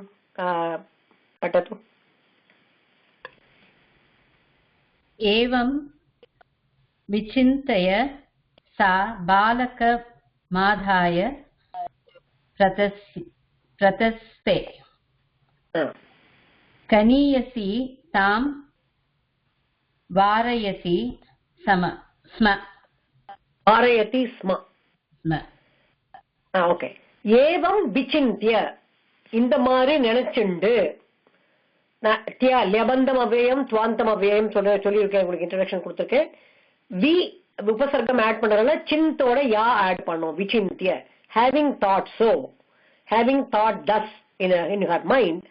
patatu. एवं विचिन्तय सा बालकमादाय प्रतस्ते कनीयसी तां वारयति स्म. Okay, ஏவம் விசிந்திய, இந்த மாதிரி நினைச்சுண்டு, லபந்தம் அவ்யயம் துவாந்தம் அவ்யயம் சொல்லியிருக்கேன், உங்களுக்கு இன்ட்ரோடக்ஷன் கொடுத்துருக்கேன். வி உபசர்க்கம் ஆட் பண்றதுனால சிந்தோட யா ஆட் பண்ணும். விசிந்திய, having thought, so having thought thus in her mind,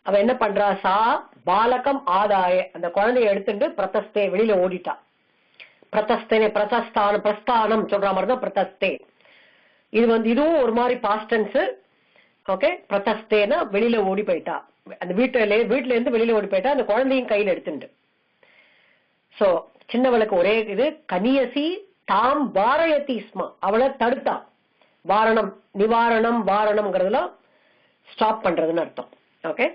அவ என்ன பண்றா, சா பாலகம் ஆதாய, அந்த குழந்தைய எடுத்துட்டு பிரதஸ்தே, வெளியில ஓடிட்டா. பிரதஸ்தே பிரஸ்தானம் சொல்ற மாதிரி தான் பிரதஸ்தே. இதுவும் ஒரு மாதிரி பாஸ்ட் டென்ஸ். ஓகே, பிரதஸ்தேனா வெளியில ஓடி போயிட்டா, அந்த வீட்டுல இருந்து வெளியில ஓடி போயிட்டா, அந்த குழந்தையும் கையில எடுத்துட்டு. சோ சின்னவளுக்கு ஒரே இது, கனியசி தாம் வாரயதி ஸ்மா, அவளை தடுத்தா. வாரணம் நிவாரணம் வாரணம்ங்கிறதுல ஸ்டாப் பண்றதுன்னு அர்த்தம். ஓகே,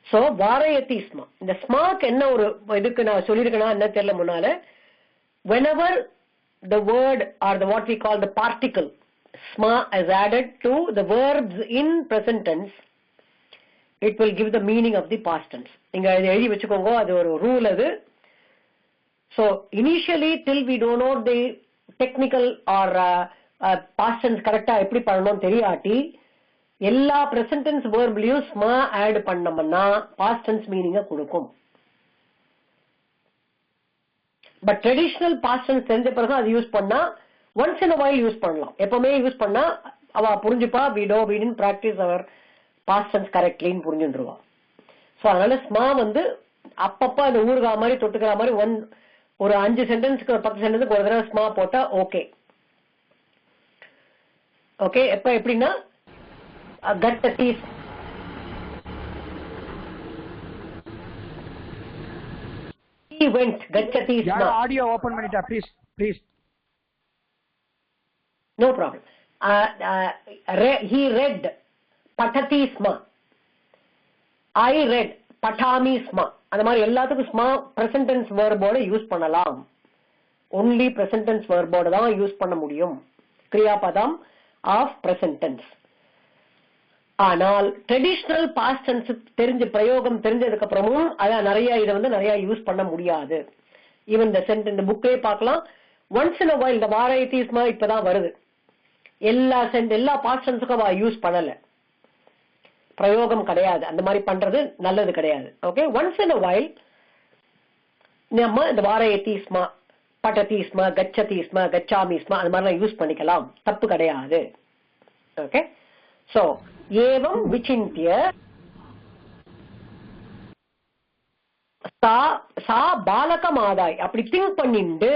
சோ வாரயதி ஸ்மா, இந்த ஸ்மாக்கு என்ன ஒரு இதுக்கு நான் சொல்லியிருக்கேன்னா என்ன தெரியல முன்னால, whenever the word or the what we call the particle sma is added to the verbs in present tense, it will give the meaning of the past tense. நீங்க எழுதி வச்சுக்கோங்க, அது ஒரு ரூல் அது. So initially till we don't know the technical or past tense கரெக்டா எப்படி பண்ணணும் தெரியாட்டி, எல்லா present tense verbலையும் sma add பண்ணோம்னா past tense meaning கொடுக்கும். பட் ட்ரெடிஷனல் பாஸ்ட் டென்ஸ் தெரிஞ்ச பிறகு அது யூஸ் பண்ணா once in a while use பண்ணலாம். எப்பவுமே யூஸ் பண்ணா அவ புரிஞ்சுப்பா, we didn't practice our past tense correctly புரிஞ்சுருவா. சோ அதனால ஸ்மா அப்பப்ப அந்த ஊருகா மாதிரி தொட்டுக்கிற மாதிரி ஒரு 5 சென்டென்ஸ்க்கு 10 சென்டென்ஸ்க்கு ஒரு தடவை ஸ்மா போட்டா ஓகே. ஓகே, எப்படின்னா கட்டதி he went, gachati sma. Audio open பண்ணிட்டா please. No problem. He read, patati sma. I read, patami sma. அந்த மாதிரி எல்லாத்துக்கும் ஸ்மா பிரசன்ட் டென்ஸ் வெர்போட யூஸ் பண்ணலாம். ஒன்லி பிரசன்ட் டென்ஸ் வெர்போட தான் யூஸ் பண்ண முடியும், கிரியாபதம் ஆஃப் பிரசன்ட் டென்ஸ். ஆனால் ட்ரெடிஷனல் பாஸ்ட் டென்ஸ் பிரயோகம் தெரிஞ்சதுக்கு அப்புறமும் அதான் நிறைய யூஸ் பண்ண முடியாது. ஈவன் இந்த புக்கே பார்க்கலாம், ஒன்ஸ் இன் a while இந்த வாரயதிஸ்மா இப்பதான் வருது. எல்லா பாஸ்ட் டென்ஸுக்கும் யூஸ் பண்ணல, பிரயோகம் கிடையாது, அந்த மாதிரி பண்றது நல்லது கிடையாது. Okay, once in a while நம்ம இந்த வாரயதிஸ்மா, பட்டதிஸ்மா, கச்சதிஸ்மா, கச்சாமிஸ்மா அது மாதிரிலாம் யூஸ் பண்ணிக்கலாம், தப்பு கிடையாது. ஓகே, சோ ஏவம் விசிந்திய சா பாலகம் ஆதாய், அப்படி திங்க் பண்ணிட்டு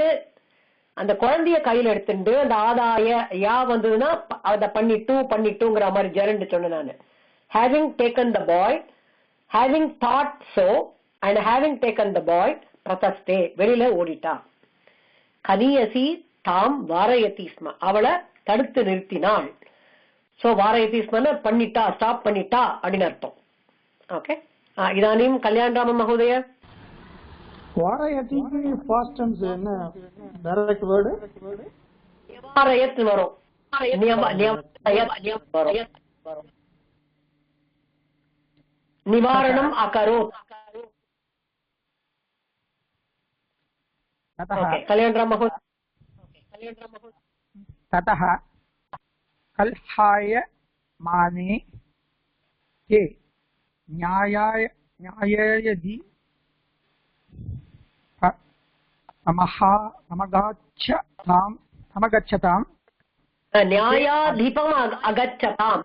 அந்த குழந்தைய கையில எடுத்துட்டு அந்த ஆதாய யா வந்ததுன்னா அதை பண்ணிட்டுங்கிற மாதிரி ஜெரண்டு சொன்னேன் நானு. having taken the boy, having thought so and having taken the boy, பிரதஸ்தே வெளியில ஓடிட்டா. கனியசி தாம் வாரயதிஸ்மா, அவளை தடுத்து நிறுத்தினாள். சோ வாரயதிஸ்மான பண்ணிட்டா, ஸ்டாப் பண்ணிட்டா அப்படின்னு அர்த்தம். ஓகே, இதானியும் கல்யாணராம மகோதய. வாரயதிக்கு பாஸ்ட் டென்ஸ் என்ன டைரக்ட் வேர்ட்? நிவாரயத் வரும். நிவாரணம் அகரோத். கல்யாணராம் மகோதய ततः कलहाय माने ते न्यायायदि समगच्छताम् न्यायाधिपम् अगच्छताम्.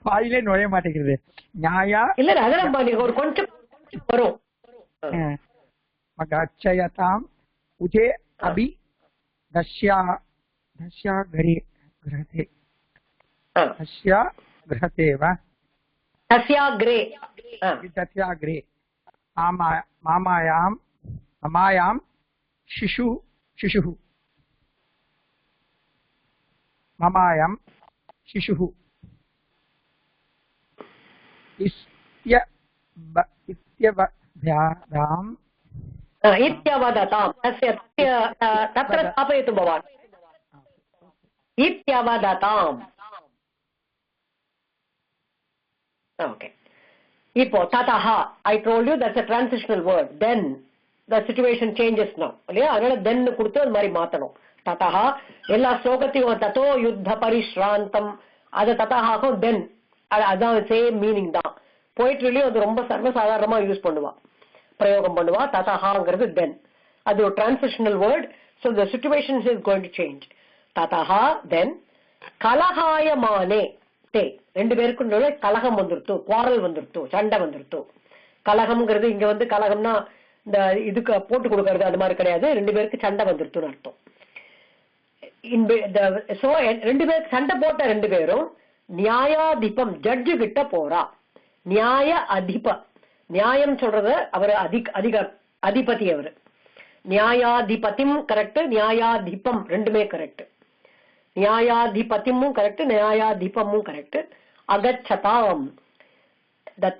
வாயிலே நுழைய மாட்டேங்கிறது. நியாயா இல்ல அதெல்லாம் ஒரு கொஞ்சம் வரும். मगच्छयताम् उदे अभि दस्याग्रे गृहते दस्याग्रहते वा दस्याग्रे मामायां शिशुः मामायां शिशुः इत्यवदताम्. तत्र स्थापयतु भवान्. इत्यवदताम्. Okay. இப்போ ததஹா, I told you that's a transitional word. Then the situation changes now. இல்லையா? அதனால then கொடுத்து அது மாதிரி மாத்தணும். ததஹா எல்லா ஸ்லோகத்தையும் ததோ யுத்த பரிஷ்ராந்தம் அது ததஹாக்கும் then அதான் சேம் மீனிங் தான். போயிட்ரிலயும் அது ரொம்ப சர்வசாதாரணமா யூஸ் பண்ணுவான், பிரயோகம் பண்ணுவா. ததஹாங்கிறது தென், அது ஒரு transitional word. So the situation is going to change. ததஹா தென் கலஹாயமானே தே, ரெண்டு பேருக்கும் கலகம் வந்துருத்து, குவாரல் வந்துருத்து, சண்டை வந்துருத்து. கலகம்ங்கிறது இங்க வந்து கலகம்னா இந்த இதுக்கு போட்டு கொடுக்கறது அது மாதிரி கிடையாது. ரெண்டு பேருக்கு சண்டை வந்துருத்துன்னு அர்த்தம். சோ ரெண்டு பேருக்கு சண்டை போட்ட ரெண்டு பேரும் நியாயாதிபம் ஜட்ஜு கிட்ட போறா. நியாய அதிப, நியாயம் சொல்றது அவரு அதிபதி. அவரு நியாயாதிபதியும் கரெக்ட், நியாயாதிபம் ரெண்டுமே கரெக்ட். நியாயாதிபதியும் கரெக்ட், நியாயாதிபமும் கரெக்ட். அகச்சதாம்,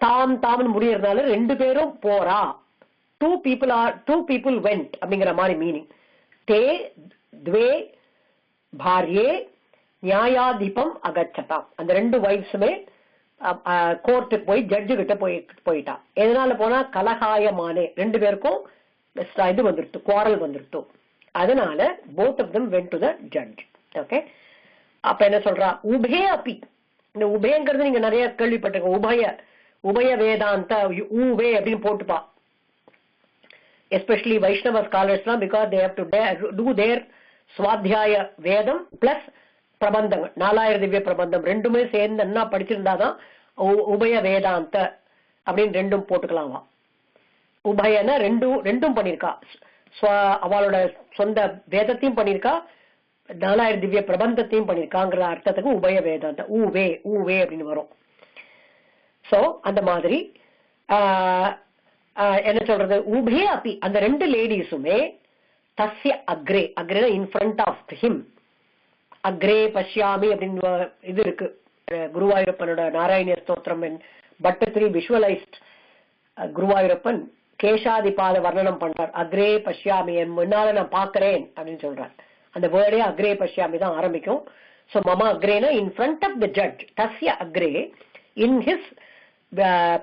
தாம் தாம் முடியறதுனால ரெண்டு பேரும் போறா. டூ பீப்புள் வென்ட் அப்படிங்கிற மாதிரி மீனிங். தே துவே பாரியே நியாயாதிபம் அகச்சதாம். அந்த ரெண்டு வைஃப்ஸுமே கோர்ட்டுக்கு போய் ஜட்ஜு கிட்ட போயிட்டா. எதனால போனா கலகாயமானே, ரெண்டு பேருக்கும் இது வந்துருத்து, குவாரல் வந்துருத்து. அதனால both of them went to the judge. Okay, அப்ப என்ன சொல்றா? உபே அப்பி. இந்த உபயங்கிறது நீங்க நிறைய கேள்விப்பட்டிருக்க. உபய வேதாந்த ஊவே அப்படின்னு போட்டுப்பா. எஸ்பெஷலி வைஷ்ணவ ஸ்காலர்ஸ்லாம், because they have to do their சுவாத்தியாய வேதம் பிளஸ் பிரபந்தங்கள், 4000 திவ்ய பிரபந்தம் ரெண்டுமே சேர்ந்து என்ன படிச்சிருந்தாதான் உபய வேதாந்த அப்படின்னு ரெண்டும் போட்டுக்கலாமா. உபயன ரெண்டும் பண்ணிருக்கா. அவளோட சொந்த வேதத்தையும் பண்ணிருக்கா, 4000 திவ்ய பிரபந்தத்தையும் பண்ணிருக்காங்கிற அர்த்தத்துக்கு உபய வேதாந்த ஊவே அப்படின்னு வரும். சோ அந்த மாதிரி என்ன சொல்றது, உபே அப்பி, அந்த ரெண்டு லேடிஸுமே தஸ்ய அக்ரே, அக்ரே இன் ஃப்ரண்ட் ஆஃப் ஹிம், அக்ரே பஷ்யாமி அப்படின்னு இது இருக்கு குருவாயூரப்பனோட நாராயணிய ஸ்தோத்திரம். பட்டத்திரி விஷுவலைஸ்ட் குருவாயூரப்பன் கேசாதிபாத வர்ணனம் பண்றார். அக்ரே பஷ்யாமி, என் முன்னால நான் பாக்குறேன் அப்படின்னு சொல்றார். அந்த வேர்டே அக்ரே பஷ்யாமி தான் ஆரம்பிக்கும். சோ மம அக்ரேனா in front of the judge, தஸ்ய அக்ரே இன் ஹிஸ்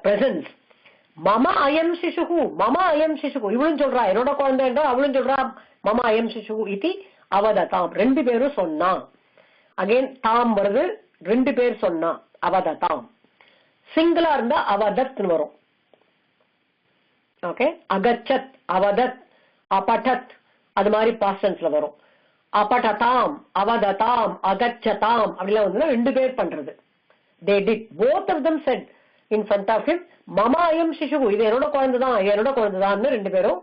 பிரசன்ஸ். மம அயம் சிசுகு, மம அயம் சிசுகு, இவளும் சொல்றா என்னோட குழந்தை என்றா, அவளும் சொல்றா மம அயம் சிசுகு இது அவததாம். ரெண்டு பேரும் சொன்னா. அகைன் தாம் வருது, ரெண்டு பேர் சொன்னா அவததாம். சிங்கிளா இருந்தா அவதத் வரும். ஓகே, அகச்சத், அவதத், அபடத் அது மாதிரி பாஸ்டன்ஸ்ல வரும். அபடதாம், அவததாம், அகச்சதாம் அப்படிலாம் வந்து ரெண்டு பேர் பண்றது. They did, both of them said in front of him, மம அயம் சிசுகு, இது என்னோட குழந்தைதான், என்னோட குழந்தைதான் ரெண்டு பேரும்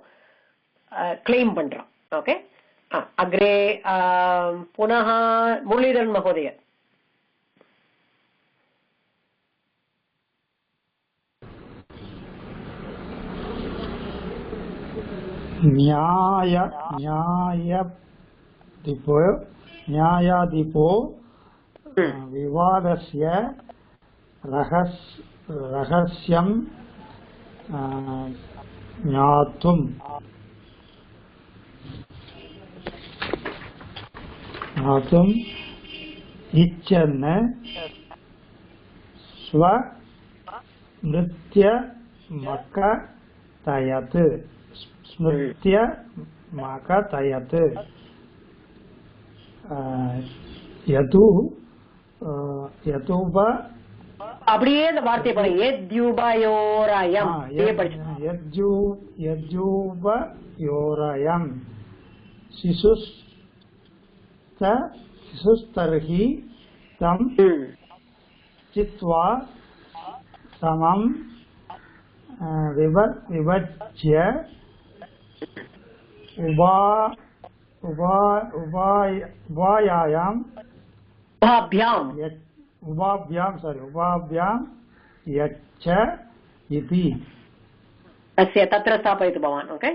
கிளைம் பண்றான். ஓகே, அக்ரே புனः முரளீதரன் மகோதய. न्यायाधिपो विवादस्य रहस्यं ज्ञातुं ज्ञातुम् इच्छन् स्मृत्यमकथयत् स्मृत्यमकथयत् यतुब அப்படியே இந்த வார்த்தை பாருங்க யத்யுபயோரயம் यद्युबयोरयं शिशुस्तर्हि तं चित्वा समं विभज्य उभाभ्यां यच्च इति अस्य तत्र स्थापयतु भवान् ओके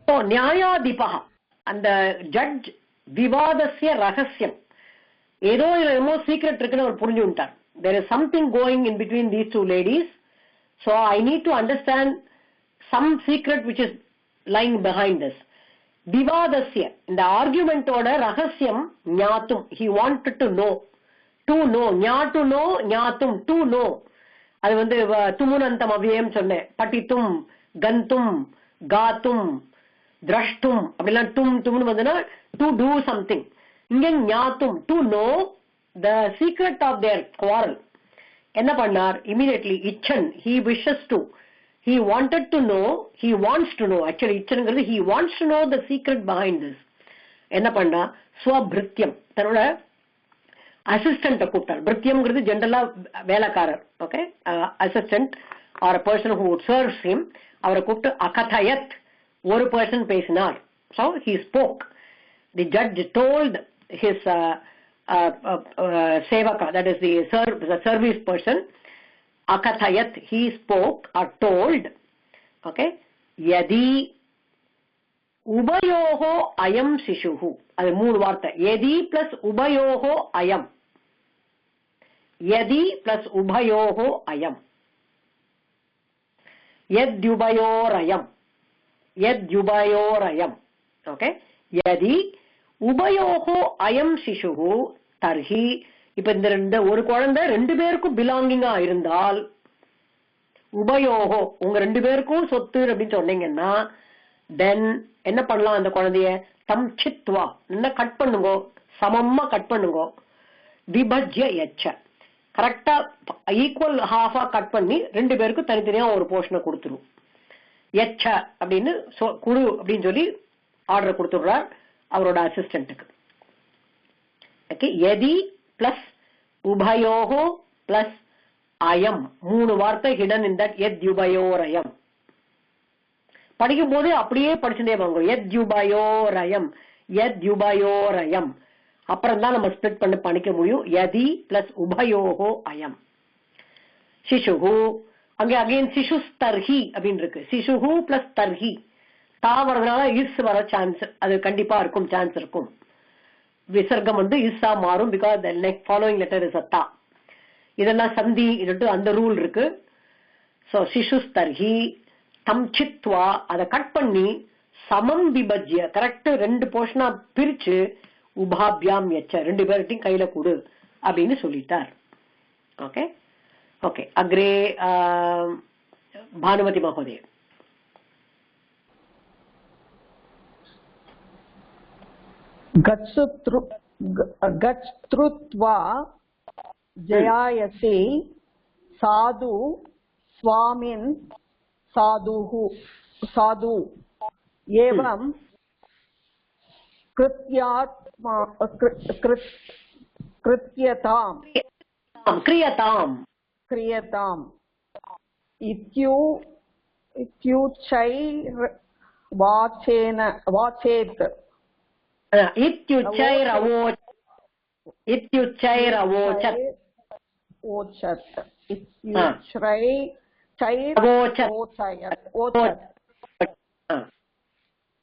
सो न्यायाधिपः அந்த ஜட்ஜ் விவாதस्य ரகசியம் ஏதோ என்னமோ சீக்ரெட் இருக்குன்னு அவர் புரிஞ்சுட்டார் there is something going in between these two ladies so I need to understand some secret which is lying behind this விவாதस्य இந்த ஆர்குமெண்டோட ரகசியம் ஞாத்தும் he wanted to know ஞாட்டு நோ ஞாத்தும் டு நோ அது வந்து துமுனந்தம் அவ்வியம் சொன்னேன் பட்டித்தும் கந்தும் காத்தும் திரஷ்டும் அப்படிலாம் தும்னு வந்துன்னா டு டூ சம்திங் இங்க ஞாத்தும் to know the secret of their quarrel என்ன பண்ணார் இமீடியட்லி இச்சன் he wishes to he wanted to know he wants to know actually இச்சன்ங்கிறது he wants to know the secret behind this என்ன பண்ணா ஸ்வபிருத்தியம் தன்னோட assistant கூப்பிட்டார் பிருத்தியம்ங்கிறது ஜென்ரலா வேலைக்காரர் okay assistant or person who serves him அவரை கூப்பிட்டு அகதயத் ஒரு பர்சன் பேசினார் so he spoke the judge told his sevaka that is the service person akatayat he spoke or told okay yadi ubayoho ayam shishuhu அது மூணு வார்த்தை yadi plus ubayoho ayam yadi plus ubayoho ayam yadyubayorayam okay yadi ubayoho ayam shishuhu tarhi இப்ப இந்த ரெண்டு ஒரு குழந்தை ரெண்டு பேருக்கும் பிலாங்கிங்கா இருந்தால் உபயோகோ உங்க ரெண்டு பேருக்கும் சொத்து அப்படின்னு சொன்னீங்கன்னா தென் என்ன பண்ணலாம் அந்த குழந்தைய தம் சித்வா என்ன கட் பண்ணுங்க சமமா கட் பண்ணுங்க விபஜ்ய எச்ச கரெக்டா ஈக்குவல் ஹாஃபா கட் பண்ணி ரெண்டு பேருக்கும் தனித்தனியா ஒரு போர்ஷனை கொடுத்துரும் எச்ச அப்படின்னு குடு அப்படின்னு சொல்லி ஆர்டர் கொடுத்துடுறார் அவரோட அசிஸ்டன்ட்டுக்கு ஓகே எதி பிளஸ் உபயோகோ பிளஸ் அயம் மூணு வார்த்தை ஹிடன் இன் தட் யத்யுபயோரயம் படிக்கும் போது அப்படியே படிச்சுட்டே வாங்க யத்யுபயோரயம் அப்புறம் தான் நம்ம ஸ்பிளிட் பண்ணி படிக்க முடியும் யதி பிளஸ் உபயோகோ அயம் சிசுஹு அங்கே அகைன் சிசுஸ்தர்ஹி அப்படின்னு இருக்கு சிசுஹு பிளஸ் தர்ஹி தா வரதுனால இஸ் வர சான்ஸ் அது கண்டிப்பா இருக்கும் சான்ஸ் இருக்கும் விசர்க்கம் வந்து இஸ்ஸா மாறும் because the next following letter is அத்தா இதெல்லாம் சந்தி அந்த ரூல் இருக்கு சோ சிசுஸ்தர்ஹி தம் சித்வா அதை கட் பண்ணி சமம் விபஜ்ய கரெக்ட் ரெண்டு போர்ஷனா பிரிச்சு உபாபியாம் எச்ச ரெண்டு பேர்கிட்டையும் கையில கொடு அப்படின்னு சொல்லிட்டார் ஓகே ஓகே அக்ரே பானுமதி மகோதய गच्छ्रुत्वा जयायसे साधु स्वामिन् साधु एवं क्रियताम् इत्युच्चैर्वाचेत्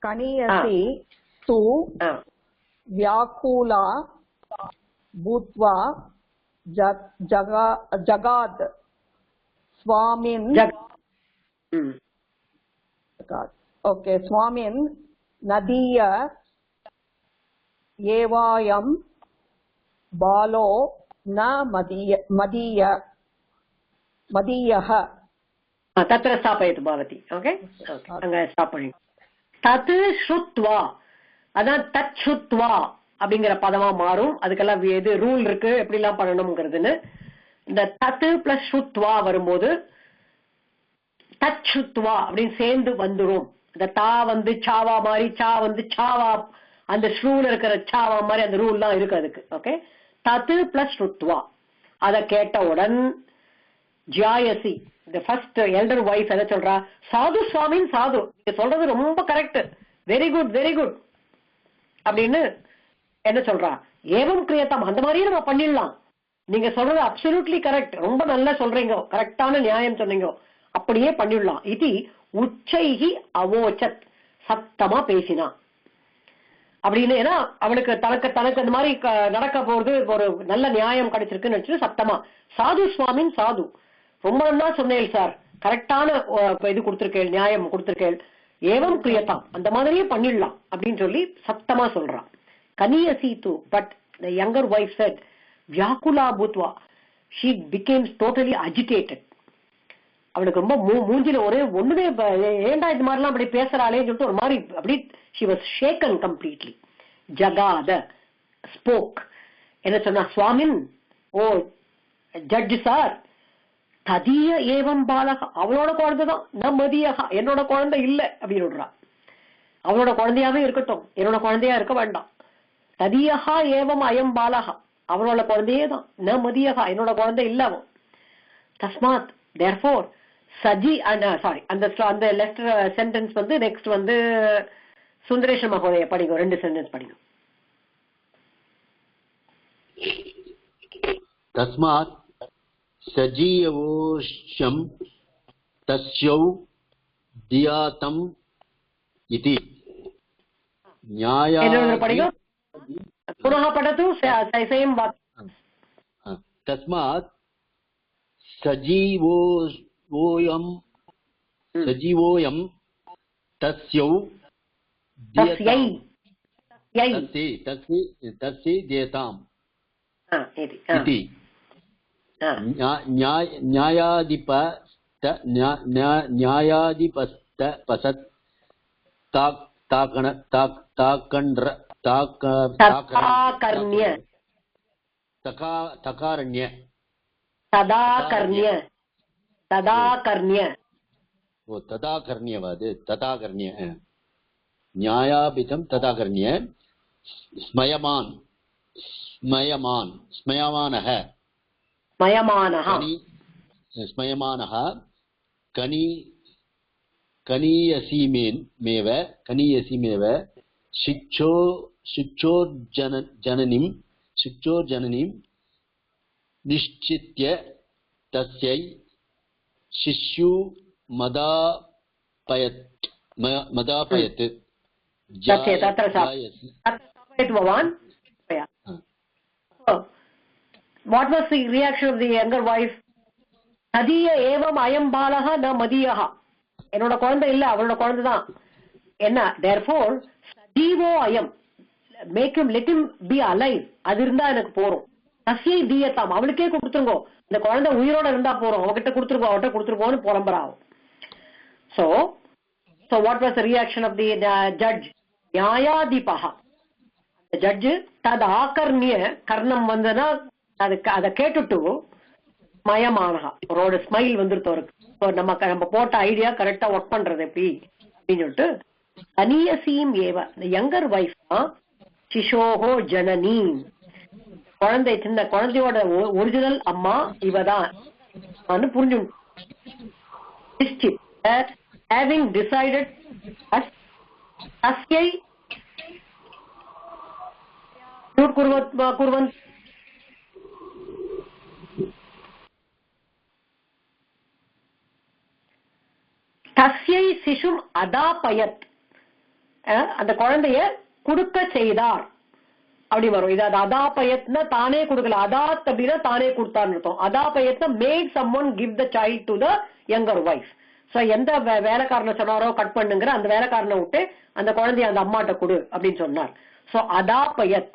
कनीयसी तु व्याकुला भूत्वा जगाद स्वामिन् Okay, Swamin, Nadiya Evayam Balo Na Madiyaha. तत्र स्थापयतु भवती. ओके, அங்க ஸ்டாப் பண்ணி தத் ஸ்ருத்வா, அதான் தத் ஸ்ருத்வா அப்படிங்கிற பதமா மாறும். அதுக்கெல்லாம் எது ரூல் இருக்கு எப்படி எல்லாம் பண்ணணும்ங்கிறதுன்னு. இந்த தத்து பிளஸ் ஸ்ருத்வா வரும்போது தத் ஸ்ருத்வா அப்படின்னு சேர்ந்து வந்துடும். இந்த தா வந்து சாவா மாதிரி, சா வந்து சாவா, அந்த ஸ்ரூல இருக்கிற சாவா மாதிரி அந்த ரூல் எல்லாம் இருக்கு அதுக்கு. ஓகே, தத்து பிளஸ் ஸ்ருத்வா. அதை கேட்டவுடன் ஜாயசி, the first elder wife என்ன சொல்றா, சாது சுவாமின் சாது, நீங்க சொல்றது ரொம்ப correct, very good very good அப்படின்னு என்ன சொல்றா, ஏவம் கிரியத்தம், அந்த மாதிரியே நம்ம பண்ணிடலாம், நீங்க சொல்றது அப்சல்யூட்லி கரெக்ட், ரொம்ப நல்லா சொல்றீங்க, கரெக்டான நியாயம் சொன்னீங்க, அப்படியே பண்ணிடலாம். இது உச்சைகி அவோச்சத், சத்தமா பேசினா அப்படின்னு. ஏன்னா அவளுக்கு தனக்கு அந்த மாதிரி நடக்க போறது ஒரு நல்ல நியாயம் கிடைச்சிருக்குன்னு நினைச்சு சத்தமா, சாது சுவாமின் சாது, ரொம்ப நல்லா சொன்னேன் சார், கரெக்டான இது கொடுத்திருக்கேன், நியாயம் கொடுத்திருக்கேன், ஏவம் கிரியதாம், அந்த மாதிரியே பண்ணிடலாம் அப்படின்னு சொல்லி சத்தமா சொல்றான். கனிய Seethu, but the younger wife said, வியாக்குலா பூத்வா, she became totally agitated. அவளுக்கு ரொம்ப மூஞ்சில ஒரே ஒண்ணுமே, ஏண்டா இது மாதிரிலாம் அப்படி பேசுறாளேன்னு சொல்லிட்டு ஒரு மாதிரி அப்படி she was shaken completely. ஜகாத, spoke, என்ன சொன்னா, சுவாமின், ஓ ஜட்ஜ் சார், ததிய ஏவம் பாலக, அவளோட குழந்தைதான், நம் மதியகா, என்னோட குழந்தை இல்ல அப்படின்னு விடுறா. அவளோட குழந்தையாவே இருக்கட்டும், என்னோட குழந்தையா இருக்க வேண்டாம். ததியகா ஏவம் அயம் பாலகா, அவளோட குழந்தையே தான், ந மதியகா, என்னோட குழந்தை இல்ல அவன். தஸ்மாத், தேர்ஃபோர் சஜி, சாரி, அந்த லெஃப்ட் சென்டென்ஸ் வந்து நெக்ஸ்ட் வந்து சுந்தரேஷ மகோதய படிங்க, 2 சென்டென்ஸ் படிங்க. தஸ்மாத் சஜீயவோஷம் தஸ்யௌ தியாதம் இதி न्यायादि படிங்க, புனः पठतु, சேம் வாக். तस्मात् सजीवोऽयं तस्यौ तस्यै देताम् इति न्यायाधिपस्तपसत् तदाकर्ण्य न्यायाभितं तदाकर्ण्य स्मयमानः कनीयसीमेव शिक्षोर्जननीं निश्चित्य तस्यै शिशु मदापयत् What was the reaction of the younger wife? Tadiya evam ayam balaha na madiyaha, என்னோட குழந்தை இல்ல, அவளோட குழந்தை தான் என்ன. Therefore சஜீவோ அயம், make him, let him be alive, அது இருந்தா எனக்கு போறோம். தஸ்யை தீயத்தாம், அவளுக்கே கொடுத்துருங்கோ, இந்த குழந்தை உயிரோட இருந்தா போறோம், அவகிட்ட கொடுத்துருக்கோம், அவட்ட கொடுத்துருக்கோன்னு புலம்புறாவும். So what was the reaction of the judge? நியாயாதிபஹா, the judge தத் ஆகர்ணிய, கர்ணம் வந்தனா அதை கேட்டுட்டு மயமானஹா, அவரோட ஸ்மைல் வந்துருத்தவருக்கு, நம்ம போட்ட ஐடியா கரெக்டா ஒர்க் பண்றது எப்படி அப்படின்னு சொல்லிட்டு, அனியசீம் ஏவ, the younger wife சிஷோஹோ ஜனனி, குழந்தை, சின்ன குழந்தையோட ஒரிஜினல் அம்மா இவதான் புரிஞ்சு, having decided अस्यै कुर्वन् தஸ்யை சிசும் அதாபயத், அந்த குழந்தைய குடுக்க செய்தார் அப்படி வரும். இது அதாபயத்னா தானே கொடுக்கல, அதாத் அப்படின்னா தானே கொடுத்தான்னு அர்த்தம். அதாபயத்னா made someone give the child to the younger wife. So எந்த வேலைக்காரனை சொன்னாரோ கட் பண்ணுங்கிற அந்த வேலைக்காரனை விட்டு அந்த குழந்தைய அந்த அம்மாட்ட கொடு அப்படின்னு சொன்னார். சோ அதாபயத்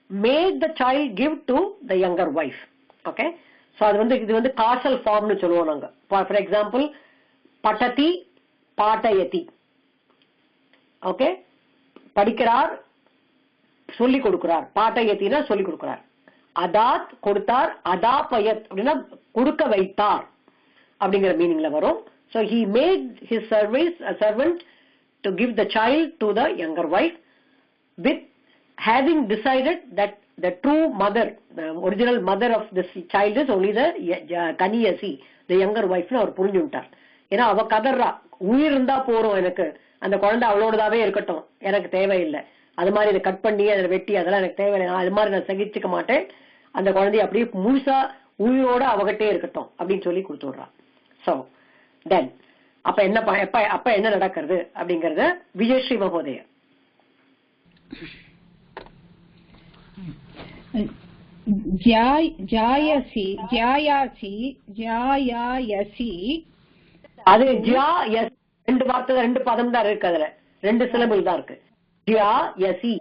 made the child give to the younger wife. Okay, so அது இது காசல் ஃபார்ம்னு சொல்லுவோம் நாங்க. ஃபார் எக்ஸாம்பிள் பட்டதி பாட்டயதி. ஓகே, படிக்கிறார் சொல்லிக் கொடுக்கிறார், பாட்டயத்தினா சொல்லிக் கொடுக்கிறார். அதாத் கொடுத்தார், அதாபயத் அப்படின்னா கொடுக்க வைத்தார் அப்படிங்கிற மீனிங்ல வரும். So he made his servant to give the child to the younger wife, with having decided that the true mother, the original mother of this child is only the Kaniyasi, the younger wife னு அவர் புரிஞ்சுட்டார். ஏன்னா அவ கதறா, உயிர் இருந்தா போறோம், எனக்கு அந்த குழந்தை அவளோடதாவே இருக்கட்டும், எனக்கு தேவையில்லை, அது மாதிரி இதை கட் பண்ணி அதை வெட்டி அதெல்லாம் எனக்கு தேவையில்லை, அது மாதிரி நான் சகிச்சுக்க மாட்டேன், அந்த குழந்தைய அப்படியே முழுசா உயிரோட அவகிட்டே இருக்கட்டும் அப்படின்னு சொல்லி கொடுத்துடுறான். சோ தென் அப்ப என்ன நடக்கிறது அப்படிங்கறத விஜயஸ்ரீ மகோதய. அது ரெண்டு வார்த்தை, ரெண்டு பதம் தான் இருக்கு, அதுல ரெண்டு சிலபிள் தான் இருக்கு. ஜாயசி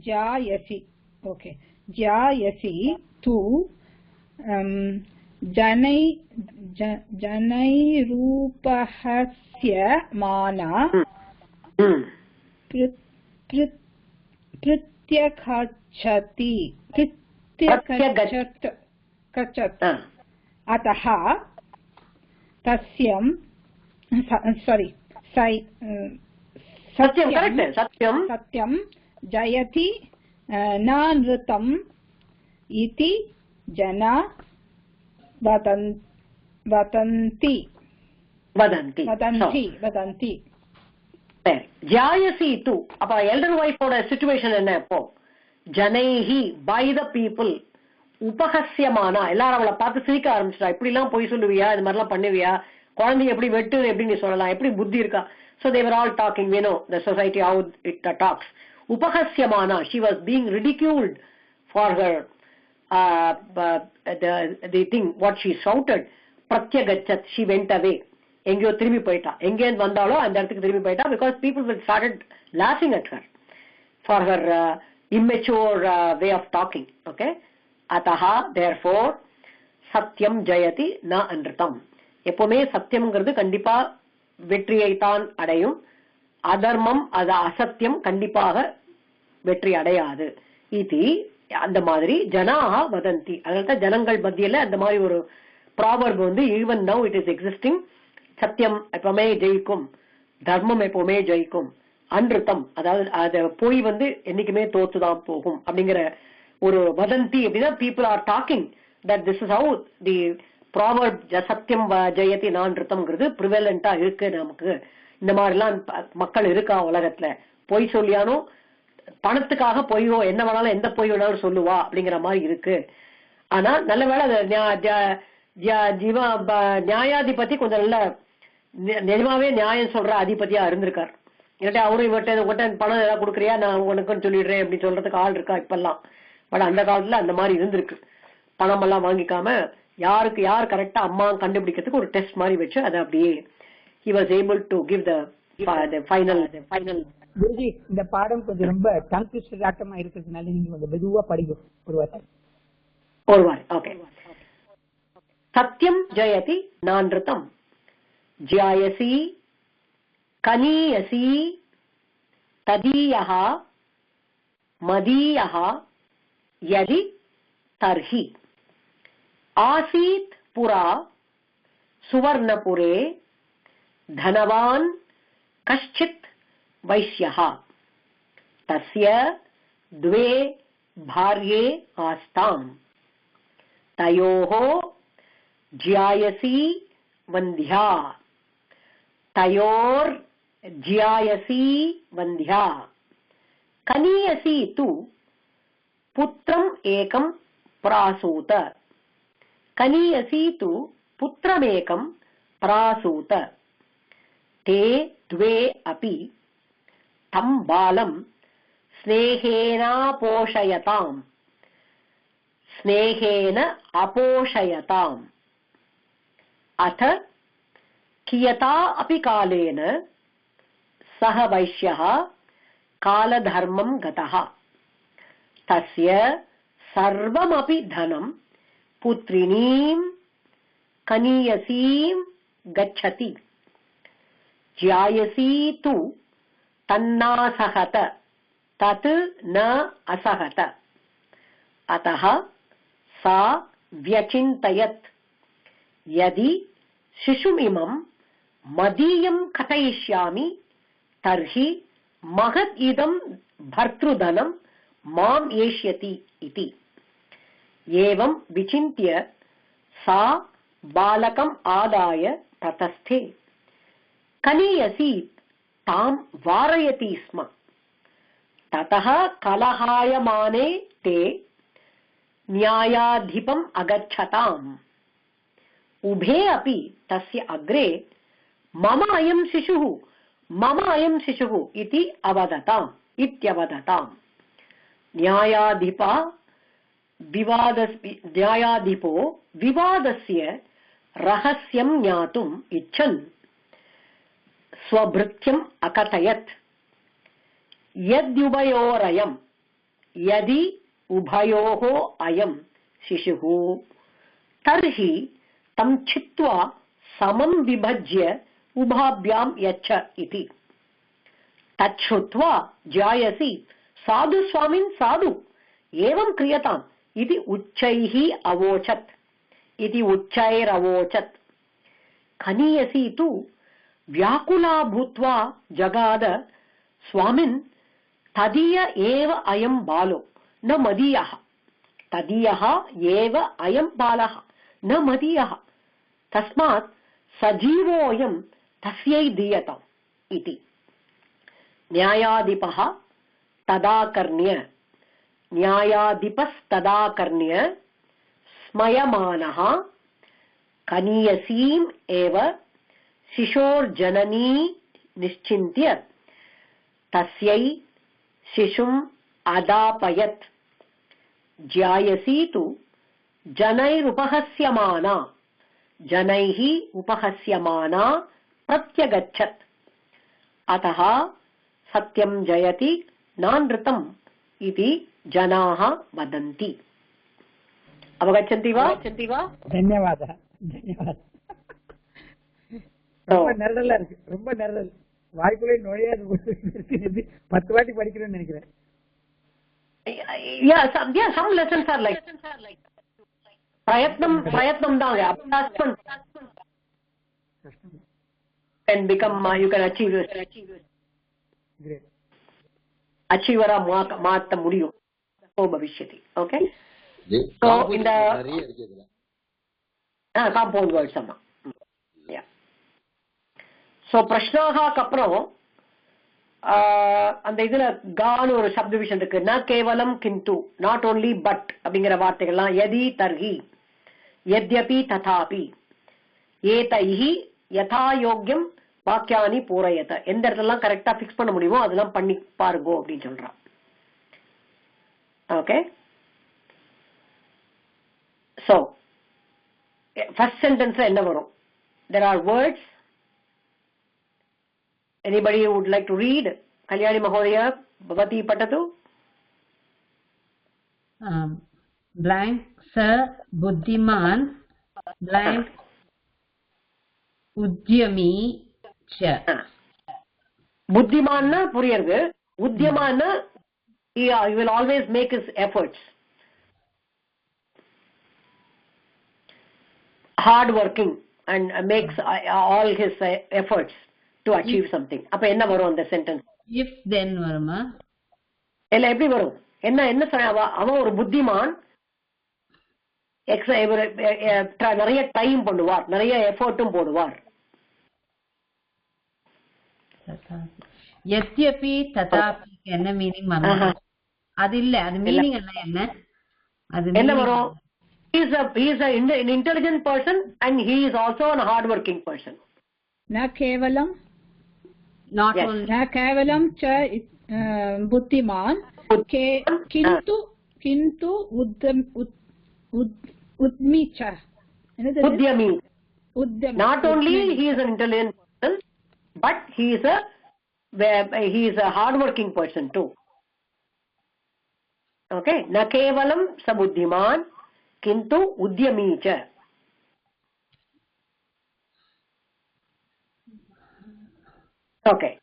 ஜாயசி. ஓகே, ஜாயசி து जनैरूपहस्य माना प्रत्यगच्छति अतः तस्यं सत्यं जयति न नृतम् इति जना वदन्ति. ஜாயசி து. அப்ப எல்டர் வைஃபோட சிச்சுவேஷன் என்ன? இப்போ ஜனைஹி பை த பீப்புள், உபகசியமானா எல்லாரும் அவளை பார்த்து சிரிக்க ஆரம்பிச்சிட்டா. இப்படி எல்லாம் பொய் சொல்லுவியா, இது மாதிரி எல்லாம் பண்ணுவியா, குழந்தைய எப்படி வெட்டு எப்படி நீ சொல்லலாம், எப்படி புத்தி இருக்கா. So they were all talking, we know the society how it talks. உபகசியமானா, she was being ridiculed for her the thing what she shouted. pratyagachat, she went away. எங்கேயோ திரும்பி போயிட்டா, எங்கேருந்து வந்தாலோ அந்த இடத்துக்கு திரும்பி போயிட்டா. because people started laughing at her for her immature way of talking. okay, ataha therefore satyam jayati na anritam. எப்பவுமே சத்தியம்ங்கிறது கண்டிப்பா வெற்றியை தான் அடையும், அதர்மம் அது அசத்தியம் கண்டிப்பாக வெற்றி அடையாது. இது அந்த மாதிரி ஜனாக வதந்தி. அதனால ஜனங்கள் மத்தியில அந்த மாதிரி ஒரு proverb even now it is existing. சத்தியம் எப்பவுமே ஜெயிக்கும், தர்மம் எப்பவுமே ஜெயிக்கும், அன்ருத்தம் அதாவது அது போய் என்னைக்குமே தோத்துதான் போகும் அப்படிங்கிற ஒரு வதந்தி. அப்படின்னா people are talking that this is how the proverb சத்தியம் ஜெயதி நான்ருத்தம்ங்கிறது ப்ரிவலண்டா இருக்கு. நமக்கு இந்த மாதிரி எல்லாம் மக்கள் இருக்கா உலகத்துல. பொய் சொல்லியானோ பணத்துக்காக பொய்யோ என்ன வேணாலும் எந்த பொய் வேணாலும் சொல்லுவா அப்படிங்கிற மாதிரி இருக்கு. ஆனா நல்ல வேளை நியாயாதிபதி கொஞ்சம் நல்ல நிஜமாவே நியாயம் சொல்ற அதிபதியா இருந்திருக்காரு. இல்லாட்டி அவரும் இவர்கிட்ட பணம் ஏதாவது கொடுக்குறியா, நான் உனக்குன்னு சொல்லிடுறேன் அப்படின்னு சொல்றதுக்கு ஆள் இருக்கா இப்பெல்லாம். பட் அந்த காலத்துல அந்த மாதிரி இருந்திருக்கு. பணம் எல்லாம் வாங்கிக்காம யாருக்கு யார் கரெக்டா அம்மா கண்டுபிடிக்கிறதுக்கு ஒரு டெஸ்ட் மாதிரி வச்சு அதை அப்படியே he was able to give the final. Guruji, இந்த பாடம் கொஞ்சம் ரொம்ப டங் ட்விஸ்டர் ஆட்டமா இருக்கிறதுனால நீங்க கொஞ்சம் மெதுவா படிக்கும் ஒரு வாரம். ஓகே. சத்யம் ஜெயதி நான்ருதம் ஜாயசி கனியசி ததீயஹ மதீயஹ யதி தர்ஹி ஆசீத் புரா சுவர்ணபுரே धनवान् कश्चित् वैश्यः तस्य द्वे भार्ये आस्ताम् तयोः ज्यायसी वन्ध्या तयोर्ज्यायसी वन्ध्या कनीयसी तु पुत्रम् एकं प्रासूत कनीयसी तु पुत्रमेकं प्रासूत ते द्वे अपि तं बालं स्नेहेन अपोषयताम् अथ कियता अपि कालेन सः वैश्यः कालधर्मं गतः तस्य सर्वमपि धनं पुत्रिणीं कनीयसीं गच्छति ज्यायसी तु तन्नासहत तत् न असहत अतः सा व्यचिन्तयत् यदि शिशुमिमं मदीयं कथयिष्यामि तर्हि महत् इदं भर्तृधनं माम् एष्यति इति एवं विचिन्त्य सा बालकम् आदाय ततस्थे कनीयसी तां वारयति स्म ततः कलहायमाने ते न्यायाधिपम् अगच्छताम् उभे अपि तस्य अग्रे मम अयं शिशुः इति इत्यवदताम् न्यायाधिपो विवादस्य रहस्यं ज्ञातुम् इच्छन् स्वभृत्यम् अकथयत् यदि उभयोः अयं शिशुः तर्हि तं छित्त्वा समं विभज्य उभाभ्यां यच्छ इति तच्छ्रुत्वा जायसी साधु स्वामिन् साधु एवं क्रियताम् इति उच्चैरवोचत् कनीयसी तु व्याकुला भूत्वा जगाद स्वामिन् तदीय एव अयं बालो न मदीयः तदीयः एव अयं बालः न मदीयः तस्मात् सजीवोऽयं तस्यै दीयताम् इति न्यायाधिपस्तदाकर्ण्य स्मयमानः कनीयसीम् एव शिशोर्जननी निश्चिन्त्य तस्यै शिशुम् अदापयत् ज्यायसी तु जनैः उपहस्यमाना प्रत्यगच्छत् अतः सत्यं जयति नानृतम् इति जनाः वदन्ति अवगच्छन्ति वा धन्यवादः ரொம்ப நெருடலா இருக்கு ரொம்ப நெருடல் வாய்க்குள்ளே நுழையாது 10 வாட்டி படிக்கிறேன்னு நினைக்கிறேன் some lessons are like प्रयत्नं தான் अभ्यासं and become you can achieve great achiever மாத்த முடியும் பவிஷ்யதி ஓகே சோ இந்த காம்பவுண்ட் வேர்ட்ஸ் அம்மா சோ பிரஷ்னாஹாக்கு அப்புறம் அந்த இதுல கான ஒரு சப்த விஷயம் இருக்கு ந கேவலம் கிந்து நாட் ஓன்லி பட் அப்படிங்கிற வார்த்தைகள்லாம் யதி தர்ஹி யத்யபி ததாபி ஏதைஹி யதா யோக்யம் வாக்கியானி பூரயத எந்த இடத்துல கரெக்டா பிக்ஸ் பண்ண முடியுமோ அதெல்லாம் பண்ணி பாருங்க அப்படின்னு சொல்றான் ஓகே சோ ஃபர்ஸ்ட் சென்டென்ஸ்ல என்ன வரும் there are words. Anybody who would like to read? Kalyani Mahodaya, Bhavati Patatu. Blank sir, Buddhiman, blank Udyami cha. Buddhiman na puriyargu. Udyaman na he will always make his efforts. Hard working and makes all his efforts to achieve something. அப்ப என்ன வரும் அந்த sentence? If then வருமா? இல்ல எப்படி வரும்? என்ன சொல்ற அவன் ஒரு புத்திமான் நிறைய டைம் பண்ணுவார், நிறைய எஃபோர்ட்டும் போடுவார். யத்யபி ததாபி என்ன மீனிங் வரும்? அது இல்ல, அது மீனிங் என்ன? அது என்ன வரும்? He is an intelligent person and he is also a hard working person. Na kevalam not yes. only na kevalam cha buddhiman kintu udmi cha udyami Not only he is an intelligent person, but he is a hardworking person too. Okay, na kevalam sabuddhiman kintu udyami cha. Okay,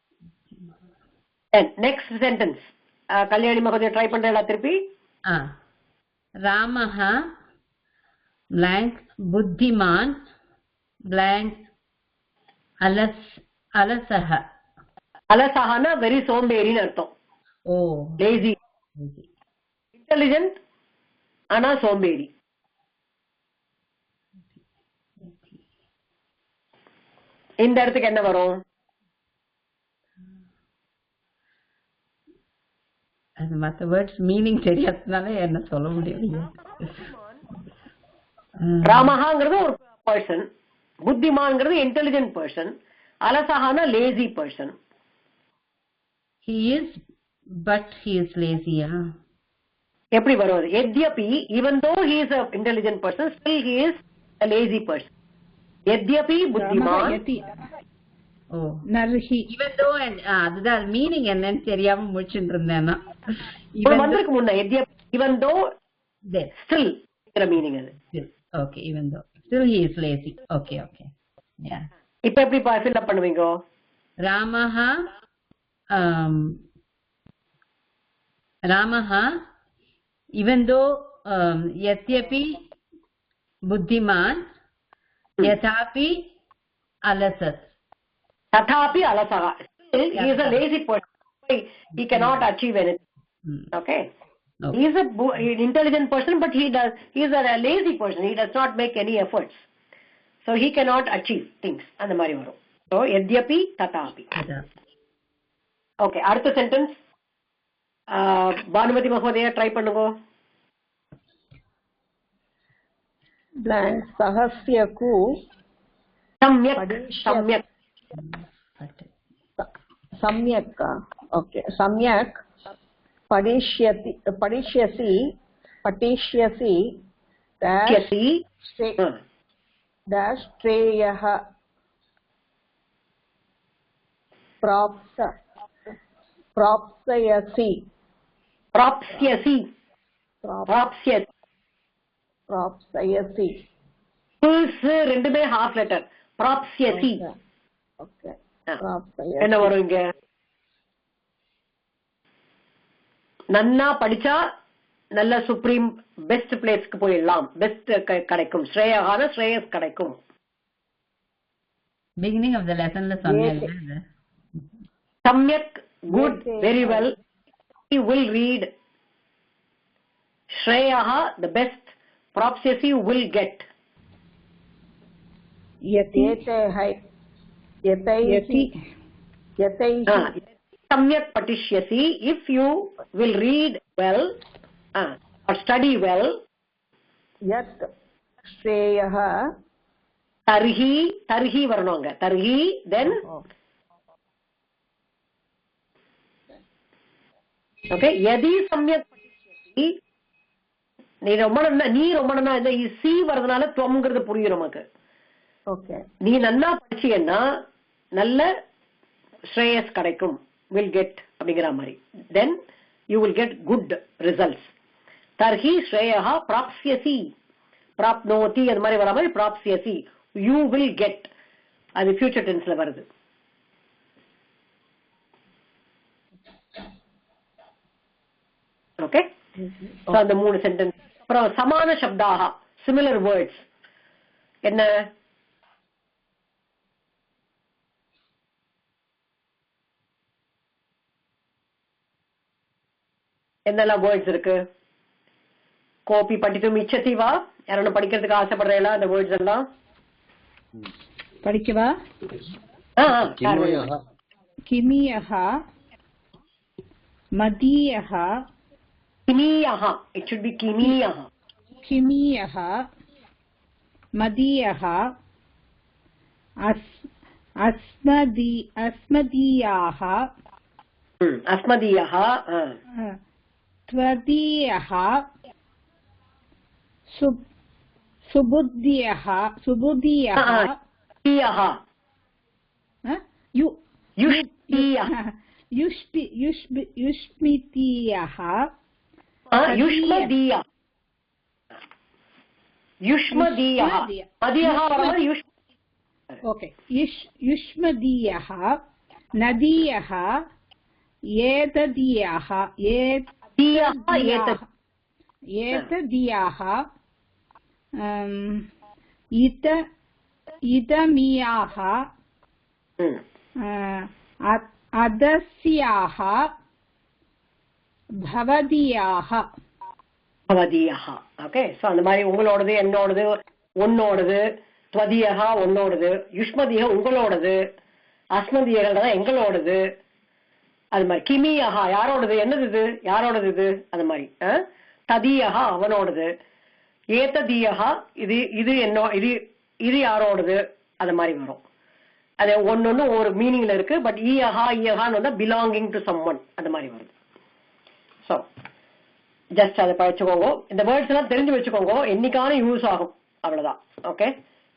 and next sentence Kalyani Mahodaya try பண்றேடா திருப்பி. ராமஹ blank புத்திமான் blank அலசஹ. அலசஹனா very சோம்பேறின்னு அர்த்தம். lazy. intelligent ஆனா சோம்பேறி. இந்த இடத்துக்கு என்ன வரும்? அது மற்ற வேர்ட்ஸ் மீனிங் தெரியாததுனால என்ன சொல்ல முடியல. ராமஹாங்கிறது ஒரு பர்சன், புத்திமான்ங்கிறது இன்டெலிஜென்ட் பர்சன், அலசஹானா lazy person. he is but he is lazy. எப்படி வருவது? எத்யபி even though he is a intelligent person, still he is a lazy person. எத்யபி புத்திமான் நர்ஹி even though அதுதான் மீனிங் என்னன்னு தெரியாம முடிச்சுட்டு இருந்தேன். வந்திருக்கு முன்ன எத்யபி even though still மீனிங் அது. okay, even though still he is lazy. okay, yeah. இப்ப எப்படி ஃபில் அப் பண்ணுவீங்க? ராமஹ even though yatyapi buddhiman yathapi alasat. Tathapi alasaha. Still he is a lazy person. He cannot achieve anything. Okay. He is an intelligent person, but he is a lazy person. He does not make any efforts. So he cannot achieve things. And the mari varum. So yadyapi tathapi. Okay, அடுத்த sentence. Bhanumathi Mahodaya try பண்ணுங்க. blank sahasyaku samyak okay, samyak padishyasi dash treyah propsyasi ரெண்டுமே half letter. propsyasi. okay, என்ன வரும் இங்க? நன்னா படிச்சா நல்ல supreme best பிளேஸ்க்கு போயிடலாம், பெஸ்ட் கிடைக்கும், ஸ்ரேயகான ஸ்ரேயஸ் கிடைக்கும். beginning of the lesson la சொன்னேன்ல. சம்யக் good, very well. He will read. Shreyaha the best. Propsyasi will get. yati Samyak patishyasi, if you will read well or study well. yat shreyaha tarhi varanonga. Tarhi then okay, yadi samyak patishyasi, நீ ரொம்ப நன்னா இந்த C வரதுனால துவம்ங்கிறது புரியும் நமக்கு. Okay, நீ நன்னா படிச்சீங்கன்னா நல்ல ஸ்ரேயஸ் கிடைக்கும், will get அப்படிங்கிற மாதிரி. then you will get good results. tarhi shreyaha prapsyasi, prapnoti அது மாதிரி வர மாதிரி prapsyasi, you will get, அது future tenseல வருது. ஓகே, so அந்த மூணு சென்டென்ஸ். அப்புறம் சமான சப்தாக, சிமிலர் வேர்ட்ஸ் என்ன? என்னெல்லாம் வேர்ட்ஸ் இருக்கு? கோபி படித்தும் இச்சதி வா, யாரும் படிக்கிறதுக்கு ஆசைப்படுறீங்களா அந்த வேர்ட்ஸ் எல்லாம்? படிக்கவா? கிமியஹா, மதியஹா, கிமியஹா, it should be கிமியஹா. கிமியஹா, மதியஹா, அஸ்மதியாஹா, அஸ்மதியாஹா, त्वदीयः சுபுத்தியः சுபுத்தியः युष्मितीयः ओके युष्मदीयः नदीयः एतदीयः एतदीयाः इदमीयाः அதஸ்யாஹ பவதியாஹ ஓகே சோ அந்த மாதிரி உங்களோடது என்னோடது உன்னோடது துவதியஹா உன்னோடது யுஷ்மதியா உங்களோடது அஸ்மதியகா எங்களோடது அது மாதிரி கிமியஹா யாரோடது என்னது இது யாரோடது இது அது மாதிரி ததியஹா அவனோடது ஏததியஹா இது இது என்ன இது இது யாரோடது அது மாதிரி வரும் அது ஒன்னொன்னு ஒரு மீனிங்ல இருக்கு பட் ஈயஹான்னு வந்தா பிலாங்கிங் டு சம்ஒன் அந்த மாதிரி வருது சோ ஜஸ்ட் அதை படிச்சுக்கோங்க இந்த வேர்ட்ஸ் எல்லாம் தெரிஞ்சு வச்சுக்கோங்க என்னைக்கான யூஸ் ஆகும் அவ்வளவுதான் ஓகே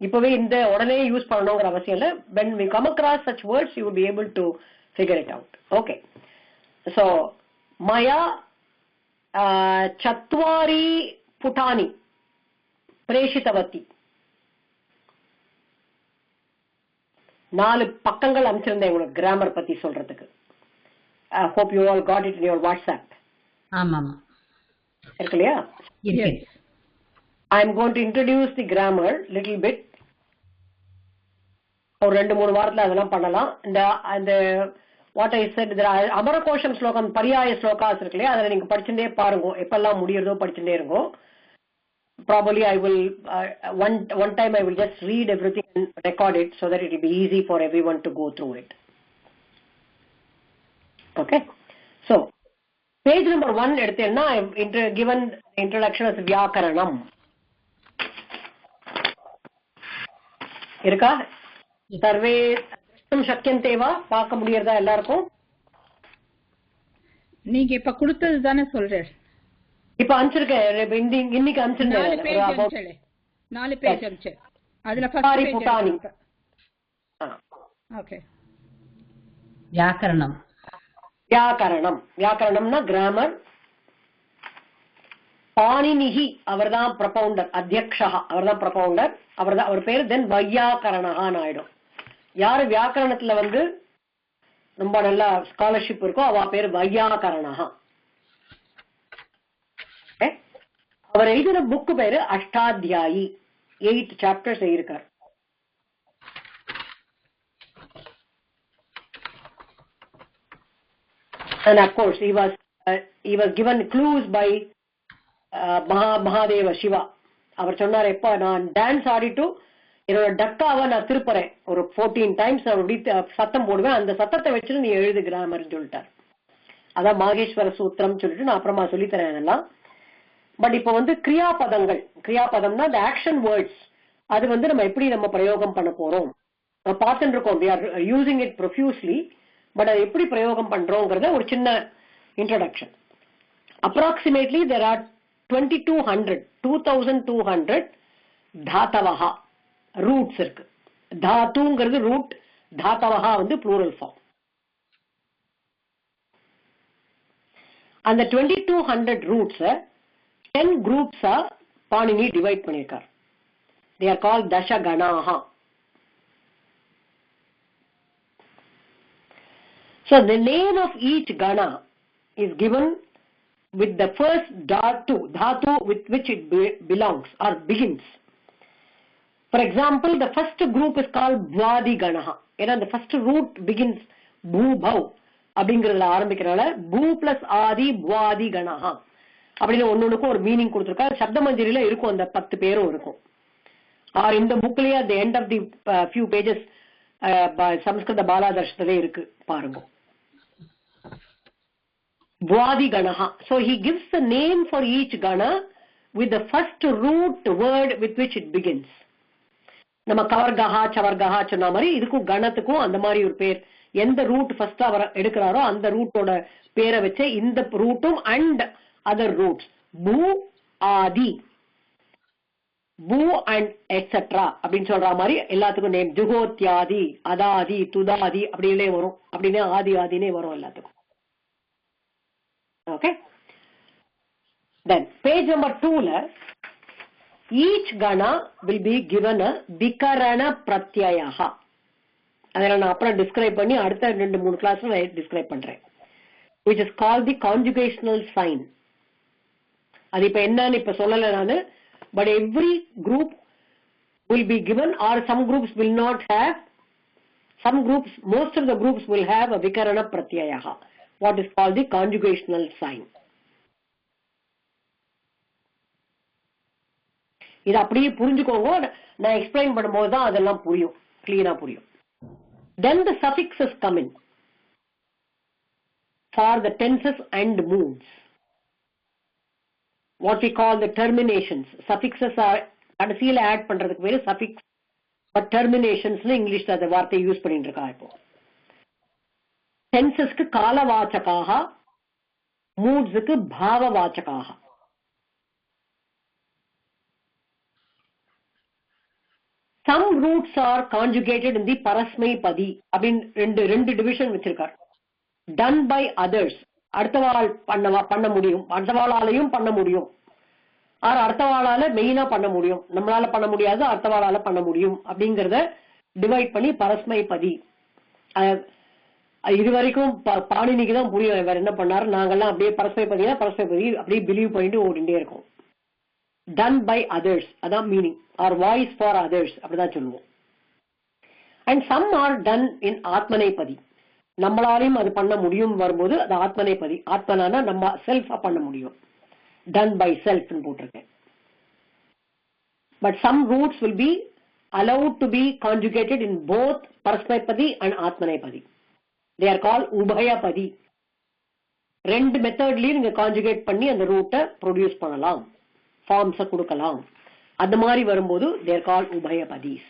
இப்பவே இந்த உடனே யூஸ் பண்ணணுங்கிற அவசியம் இல்லை when we come across such words you will be able to figure it out okay so maya chatvari putani preshitavati 4 பக்கங்கள் அனுப்பிச்சிருந்தேன் உங்களுக்கு கிராமர் பத்தி சொல்றதுக்கு I hope you all got it in your WhatsApp ஆமா இருக்கு இல்லையா I am going to introduce the grammar little bit ஒரு 2-3 வாரத்துல அதெல்லாம் பண்ணலாம் இந்த what I said அமரகோஷம் ஸ்லோகம் பரியாய ஸ்லோகாஸ் இருக்கு இல்லையா அதை நீங்க படிச்சுட்டே பாருங்க எப்பெல்லாம் முடியறதோ படிச்சுட்டே இருங்க probably I will one time I will just read everything and record it so that it will be easy for everyone to go through it okay so page number 1 எடுத்தேன்னா I have given introduction as vyakaranam இருக்கா survey சக்கியந்தே வா பார்க்க முடியறதா எல்லாருக்கும் நீங்க இப்ப கொடுத்தது தானே சொல்றேன் இப்ப அனுப்பிச்சிருக்கேன் இன்னைக்கு அனுப்பிச்சிருக்கேன் 4 பேஜ் அனுப்பிச்சு அதுல ஃபர்ஸ்ட் பேஜ் ஓகே வியாக்கரணம்னா கிராமர் பாணினிஹி அவர்தான் ப்ரொபவுண்டர் அத்தியக்ஷா அவர்தான் ப்ரொபவுண்டர் அவர் பேரு தென் வையாக்கரணஹான்னு ஆயிடும் யாரு வியாக்கரணத்துல வந்து ரொம்ப நல்லா ஸ்காலர்ஷிப் இருக்கோ அவ பேரு வையாக்கரணஹா அவர் எழுதின புக்கு பேரு அஷ்டாத்தியாயி 8 சாப்டர்ஸ் எழுதியிருக்கார் and of course he was given clues by Mahadeva Shiva அவர் சொன்னார் எப்ப நான் டான்ஸ் ஆடிட்டு என்னோட டக்காவை நான் திருப்புறேன் ஒரு 14 டைம்ஸ் சத்தம் போடுவேன் அந்த சத்தத்தை வச்சுட்டு நீ எழுது கிராமர்னு சொல்லிட்டார் அதான் மாகேஸ்வர சூத்திரம் சொல்லிட்டு நான் அப்புறமா சொல்லித்தரேன் அதெல்லாம் பட் இப்ப வந்து கிரியாபதம்னா the action words அது வந்து நம்ம எப்படி நம்ம பிரயோகம் பண்ண போறோம் பார்த்துட்டு இருக்கோம் we are using it profusely but அது எப்படி பிரயோகம் பண்றோங்கிறத ஒரு சின்ன இன்ட்ரோடக்ஷன் approximately there are 2200 தாத்தவஹா ரூட்ஸ் இருக்கு தாத்துங்கிறது ரூட் தாத்தவஹா வந்து ப்ளூரல் ஃபார்ம் அந்த 2200 ரூட்ஸ் 10 groups பாணினி டிவைட் பண்ணிருக்கார் they are called தசகணாஹா so the name of each gana is given with the first dhatu with which it belongs or begins. For example, the first group is called bhwadi ganaha. The first root begins bhu bhav அப்படிங்கறதுல ஆரம்பிக்கிறனால பூ plus ஆதி bhwadi ganaha அப்படின்னு ஒன்னொன்னுக்கும் ஒரு meaning கொடுத்திருக்காரு சப்தமஞ்சரியில இருக்கும் அந்த 10 பேரும் இருக்கும் R இந்த புக்லயே at the end of the few pages சம்ஸ்கிருத பாலாதர்ஷத்திலே இருக்கு பாருங்க Bhwadi Ganaha. So he gives the name for each Gana with the first root word with which it begins. நம்ம கவர்கஹா சவர்கஹா சொன்ன மாதிரி இதுக்கும் கணத்துக்கும் அந்த மாதிரி ஒரு பேர் எந்த ரூட் ஃபர்ஸ்ட் அவர் எடுக்கிறாரோ அந்த ரூட்டோட பேரை வச்சு இந்த ரூட்டும் அண்ட் அதர் ரூட்ஸ் பூ ஆதி பூ அண்ட் எட்ஸெட்ரா அப்படின்னு சொல்ற மாதிரி எல்லாத்துக்கும் நேம். ஜுகோத்யாதி, அதாதி, துதாதி அப்படின்னே வரும். அப்படின்னே ஆதி ஆதினே வரும் எல்லாத்துக்கும். ஓகே. தென் பேஜ் நம்பர் 2ல each gana will be given a vikarana pratyaya. அதெல்லாம் நான் அப்புறம் டிஸ்கிரைப் பண்ணி அடுத்த 2-3 கிளாஸ்ல நான் டிஸ்கிரைப் பண்றேன். which is called the conjugational sign. அது இப்ப என்னன்னு இப்ப சொல்லல நானு. but every group will be given, or some groups will not have. Some groups, most of the groups will have a vikarana pratyaya, what is called the conjugational sign. இது அப்படியே புரிஞ்சுக்கோங்க. நான் எக்ஸ்பிளைன் பண்ணும்போது தான் அதெல்லாம் புரியும், கிளீனா புரியும். Then the suffixes come in for the tenses and moods. What we call the terminations. Suffixes are கடைசியில ஆட் பண்றதுக்கு பேரு suffix, but terminations இங்கிலீஷ்ல அந்த வார்த்தையை யூஸ் பண்ணிட்டு இருக்கா. இப்போ டென்சஸ்க்கு காலவாச்சகாக, மூட்ஸுக்கு பாவவாச்சகாக. Some roots are conjugated in the parasmaipadi. அப்படின்னு ரெண்டு டிவிஷன் வச்சிருக்கார். Done by others, அடுத்தவாள் பண்ண முடியும், அடுத்தவாளாலையும் பண்ண முடியும், ஆர் அடுத்தவாளால மெயினா பண்ண முடியும், நம்மளால பண்ண முடியாது அடுத்தவாளால பண்ண முடியும் அப்படிங்கறத டிவைட் பண்ணி பரஸ்மைபதி. இது வரைக்கும் பாணினிக்கு தான் புரியும் வேற என்ன பண்ணாரு. நாங்கெல்லாம் அப்படியே பரஸ்மைபதி அப்படியே பிலீவ் பண்ணிட்டு ஓடிண்டே இருக்கோம். Done by others, அதான் meaning. or voice for others அப்படிதான் சொல்லுவோம். and some are done in ஆத்மனைபதி. நம்மளாலையும் அது பண்ண முடியும் வரும்போது அது ஆத்மனைபதி. ஆத்மனானா நம்ம செல்ஃப் பண்ண முடியும். done by self ன்னு போட்டிருக்கேன். but some roots will be allowed to be conjugated in both parasmaipadi and ஆத்மனைபதி. they are called உபயபதி. ரெண்டு மெத்தட்லயும் நீங்க கான்ஜுகேட் பண்ணி அந்த ரூட்டை ப்ரொடியூஸ் பண்ணலாம், ஃபார்ம்ஸ கொடுக்கலாம். அந்த மாதிரி வரும்போது they are called உபயபதிஸ்.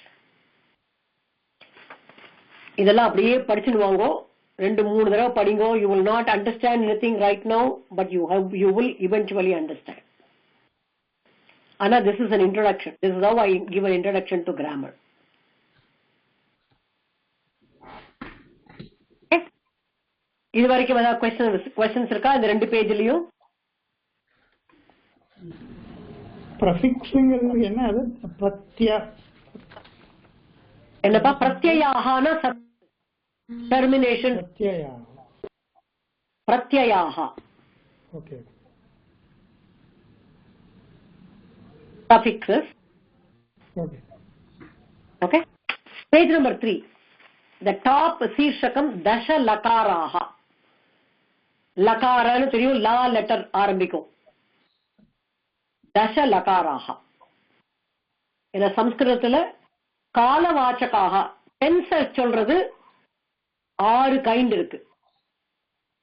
இதெல்லாம் அப்படியே படிச்சுட்டு வாங்கோ, 2-3 தடவை படிங்கோ. you will not understand anything right now, but you will eventually understand. Anna, this is an introduction. This is how I give an introduction to grammar. Okay? இது வரைக்கும் ஏதாவது questions இருக்கா இந்த 2 பேஜ்லயும்? பிரஃபிக்ஸ்ங்கிறது என்ன? அது என்னப்பா பிரத்யயாஹான டெர்மினேஷன். பிரத்யயாஹ. Okay. suffixes. okay. Okay. Page number 3. The top சீர்ஷகம் தச லகாராஹ. லகாரன்னு தெரியும், லா லெட்டர் ஆரம்பிக்கும். தச லகாராக. ஏன்னா சம்ஸ்கிருதத்துல காலவாச்சகாக டென்ஸ் சொல்றது 6 கைண்ட் இருக்கு.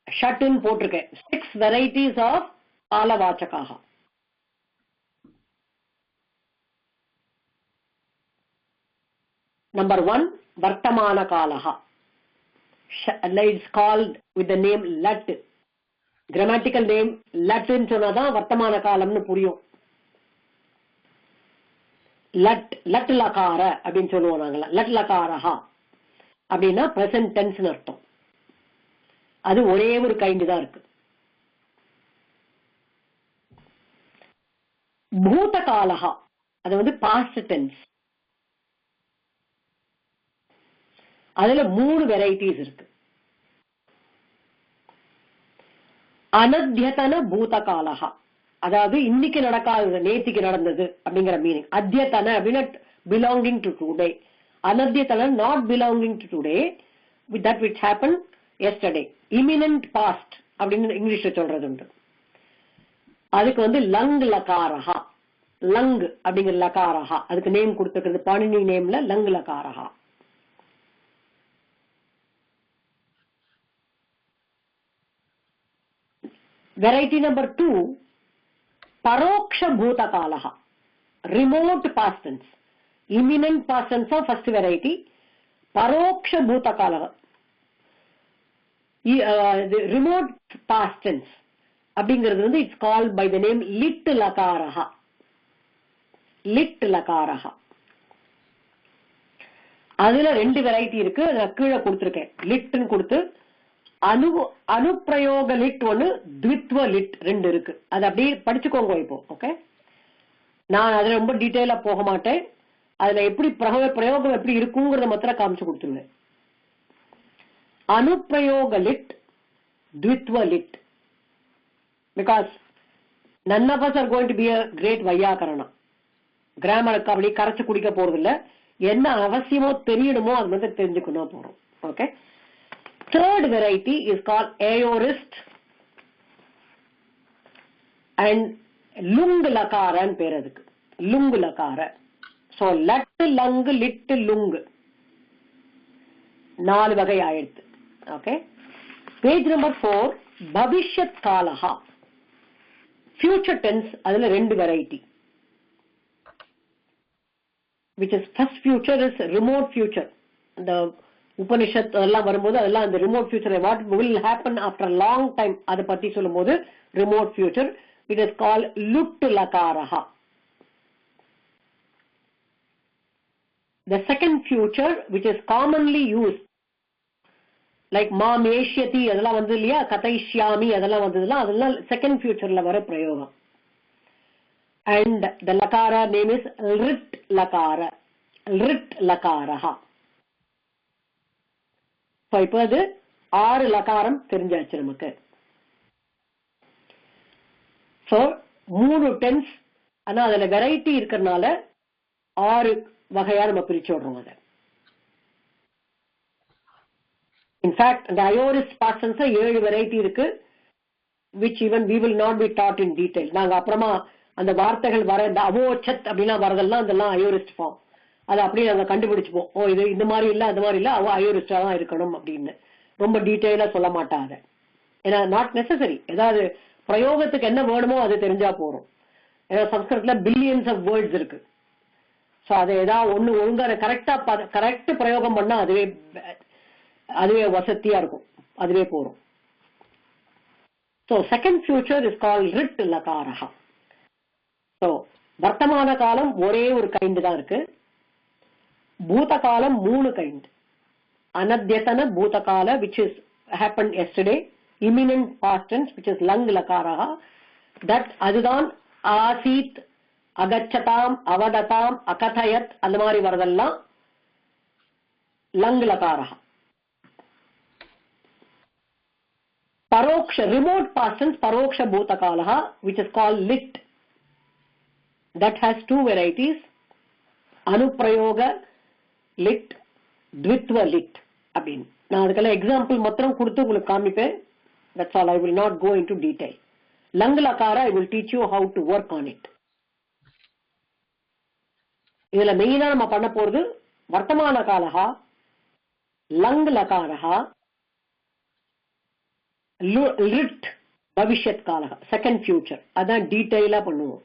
ஷட்டுன்னு போட்டிருக்கேன். 6 varieties ஆஃப் காலவாச்சகாக. நம்பர் 1 வர்த்தமான காலஹ. It's called with the name lat. Grammatical name latன்னு சொன்னாதான் வர்த்தமான காலம்னு புரியும். லட் லகார அப்படின்னு சொல்லுவோம் நாங்களா. லட் லகாரஹா அப்படின்னா பிரசன்ட் டென்ஸ் அர்த்தம். அது ஒரே ஒரு கைண்ட் தான் இருக்கு. பூத காலஹா அது வந்து பாஸ்ட் டென்ஸ். அதுல 3 வெரைட்டிஸ் இருக்கு. அனத்யதன பூத காலஹா, அதாவது இன்னைக்கு நடக்காதது நேத்திக்கு நடந்தது அப்படிங்கிற மீனிங். அத்யதன அப்படின்னா பிலாங்கிங் டு டுடே. அனத்யதன not belonging to today, that which happened yesterday. imminent past அப்படின்னு இங்கிலீஷ்ல சொல்றது உண்டு. அதுக்கு வந்து லங் லகாரஹா. லங் அப்படிங்கிற லகாரஹா அதுக்கு நேம் கொடுத்துருக்கிறது பாணினி நேம்ல lung லகாரஹா. Variety number 2, paroksha bhuta kalaha, remote past tense. Imminent past tense of first variety, paroksha bhuta kalaha. The remote past tense அப்படிங்கிறது வந்து it's called by the name lit lakaraha. லிட் லகாரஹ. அதுல 2 variety இருக்கு, நான் கீழே கொடுத்திருக்கேன். லிட்னு கொடுத்து அனுப்பிரயோக லிட் ஒண்ணு, த்வித்வ லிட் 2 இருக்கு. அது அப்படியே படிச்சுக்கோங்க இப்போ. ஓகே, நான் அதுல ரொம்ப டீட்டெயிலா போக மாட்டேன். அதுல எப்படி பிரயோகம் எப்படி இருக்குங்கிறத மாத்திரம் காமிச்சு கொடுத்துருவேன். அனுப்பிரயோக லிட், த்வித்வ லிட். Because none of us are going to be a great வையாகரணா. கிராமருக்கு அப்படி கரைச்சு குடிக்க போறது இல்ல. என்ன அவசியமோ தெரியணுமோ அது வந்து தெரிஞ்சுக்கணும் போறோம். Okay, third variety is called aorist and lung lakara ன்னு பேர் அதுக்கு. lung lakara. so lat lung lit lung 4 வகை ஆயிடுது. Okay, page number 4 பவிஷ்யத் காலஹா, future tense. அதுல 2 variety, which is first future is remote future. the Upanishad எல்லாம் வரும்போது அதெல்லாம் அந்த remote future, what will happen after a long time, அதை பத்தி சொல்லும்போது remote future. it is called lut lakaraha. the second future which is commonly used like மாம் ஏஷ்யதி அதெல்லாம் வந்து இல்லையா, கதைஷ்யாமி அதெல்லாம் வந்ததுலாம், அதெல்லாம் செகண்ட் ஃபியூச்சர்ல வர பிரயோகம். and the lakara name is rit lakara, rit lakaraha. so இப்போ அது 6 லகாரம் தெரிஞ்சாச்சு நமக்கு. so 3 டென்ஸ், ஆனா அதுல வெரைட்டி இருக்கிறதுனால 6 வகையா நம்ம பிரிச்சு விடுறோம். அதை இன்ஃபேக்ட் அந்த அயோரிஸ்ட் பாஸ்டன்ஸ் 7 வெரைட்டி இருக்கு, which even we will not be taught in detail. நாங்க அப்புறமா அந்த வார்த்தைகள் வர இந்த அவோச்சத் அப்படின்னா வரதெல்லாம் அதெல்லாம் அயோரிஸ்ட் ஃபார்ம். அதை அப்படியே நாங்க கண்டுபிடிச்சுப்போம். ஓ இது இந்த மாதிரி இல்ல அது மாதிரி இல்ல, அயோரிஸ்டா தான் இருக்கணும் அப்படின்னு ரொம்ப டீட்டெயிலா சொல்ல மாட்டாங்க. ஏன்னா நாட் நெசசரி. ஏதாவது பிரயோகத்துக்கு என்ன வேணுமோ அது தெரிஞ்சா போறோம். ஏன்னா சம்ஸ்கிருதத்துல பில்லியன்ஸ் ஆஃப் வேர்ட்ஸ் இருக்கு. சோ அதை ஏதாவது ஒண்ணு ஒழுங்கா கரெக்ட் பிரயோகம் பண்ணா அதுவே வசதியா இருக்கும், அதுவே போறோம். So second future is called rit lakaraha. so வர்த்தமான காலம் ஒரே ஒரு கைண்ட் தான் இருக்கு. பூத காலம் 3 கைண்ட். அனத்யதன பூத கால which is happened yesterday, imminent past tense which is lung lakaraha, that அதுதான் ஆசீத், அகச்சதாம், அவததாம், அகதயத் அந்த மாதிரி வரதெல்லாம் lung லகாரஹா. Paroksha, remote past tense, Paroksha Bhutakalaha, which is called lit. That has 2 varieties, Anuprayoga lit, Dvitva lit. Abin. Now, the example matram kuduthu ungalku kaamipen. That's all. I will not go into detail. Lang Lakara, I will teach you how to work on it. idhula main ah nama panna poradhu vartamana kalaha, Lang Lakaraha, lit பவிஷ்யத் காலக, second future. அதான் டீடைலா பண்ணுவோம்.